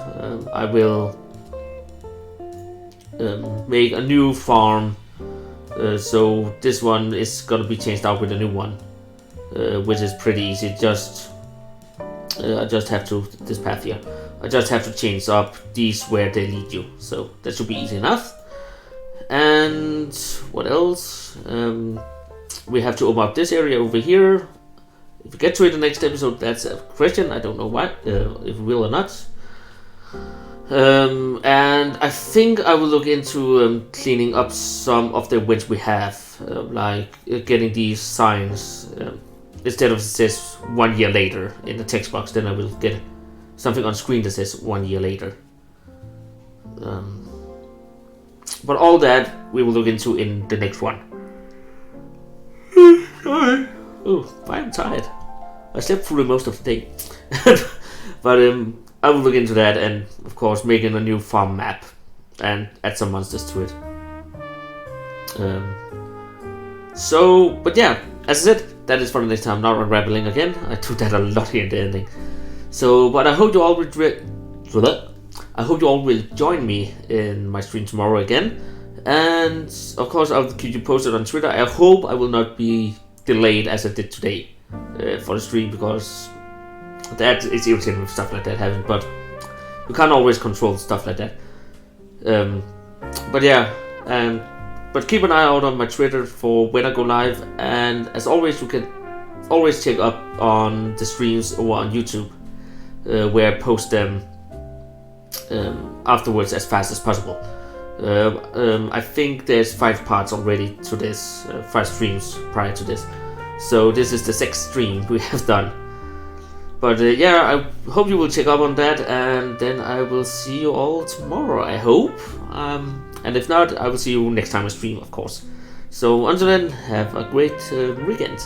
S1: I will make a new farm. So this one is gonna be changed out with a new one, which is pretty easy. I just have to this path here. I just have to change up these where they lead you. So that should be easy enough. And what else? We have to open up this area over here. If we get to it in the next episode, that's a question. I don't know why, if we will or not. And I think I will look into cleaning up some of the wins we have, like getting these signs. Instead of it says 1 year later in the text box, then I will get something on screen that says 1 year later. But all that we will look into in the next one. Oh, I'm tired. I slept through most of the day. But I will look into that, and of course making a new farm map and add some monsters to it. But yeah, as I said, that is for the next time. Not rambling again. I do that a lot here in the ending. But I hope you all will join me in my stream tomorrow again. And of course, I'll keep you posted on Twitter. I hope I will not be delayed as I did today for the stream, because that is irritating with stuff like that happening. But you can't always control stuff like that. But yeah, but keep an eye out on my Twitter for when I go live. And as always, you can always check up on the streams over on YouTube, where I post them afterwards as fast as possible. I think there's 5 parts already to this, 5 streams prior to this. So this is the 6th stream we have done. But yeah, I hope you will check up on that, and then I will see you all tomorrow, I hope. And if not, I will see you next time I stream, of course. So until then, have a great weekend.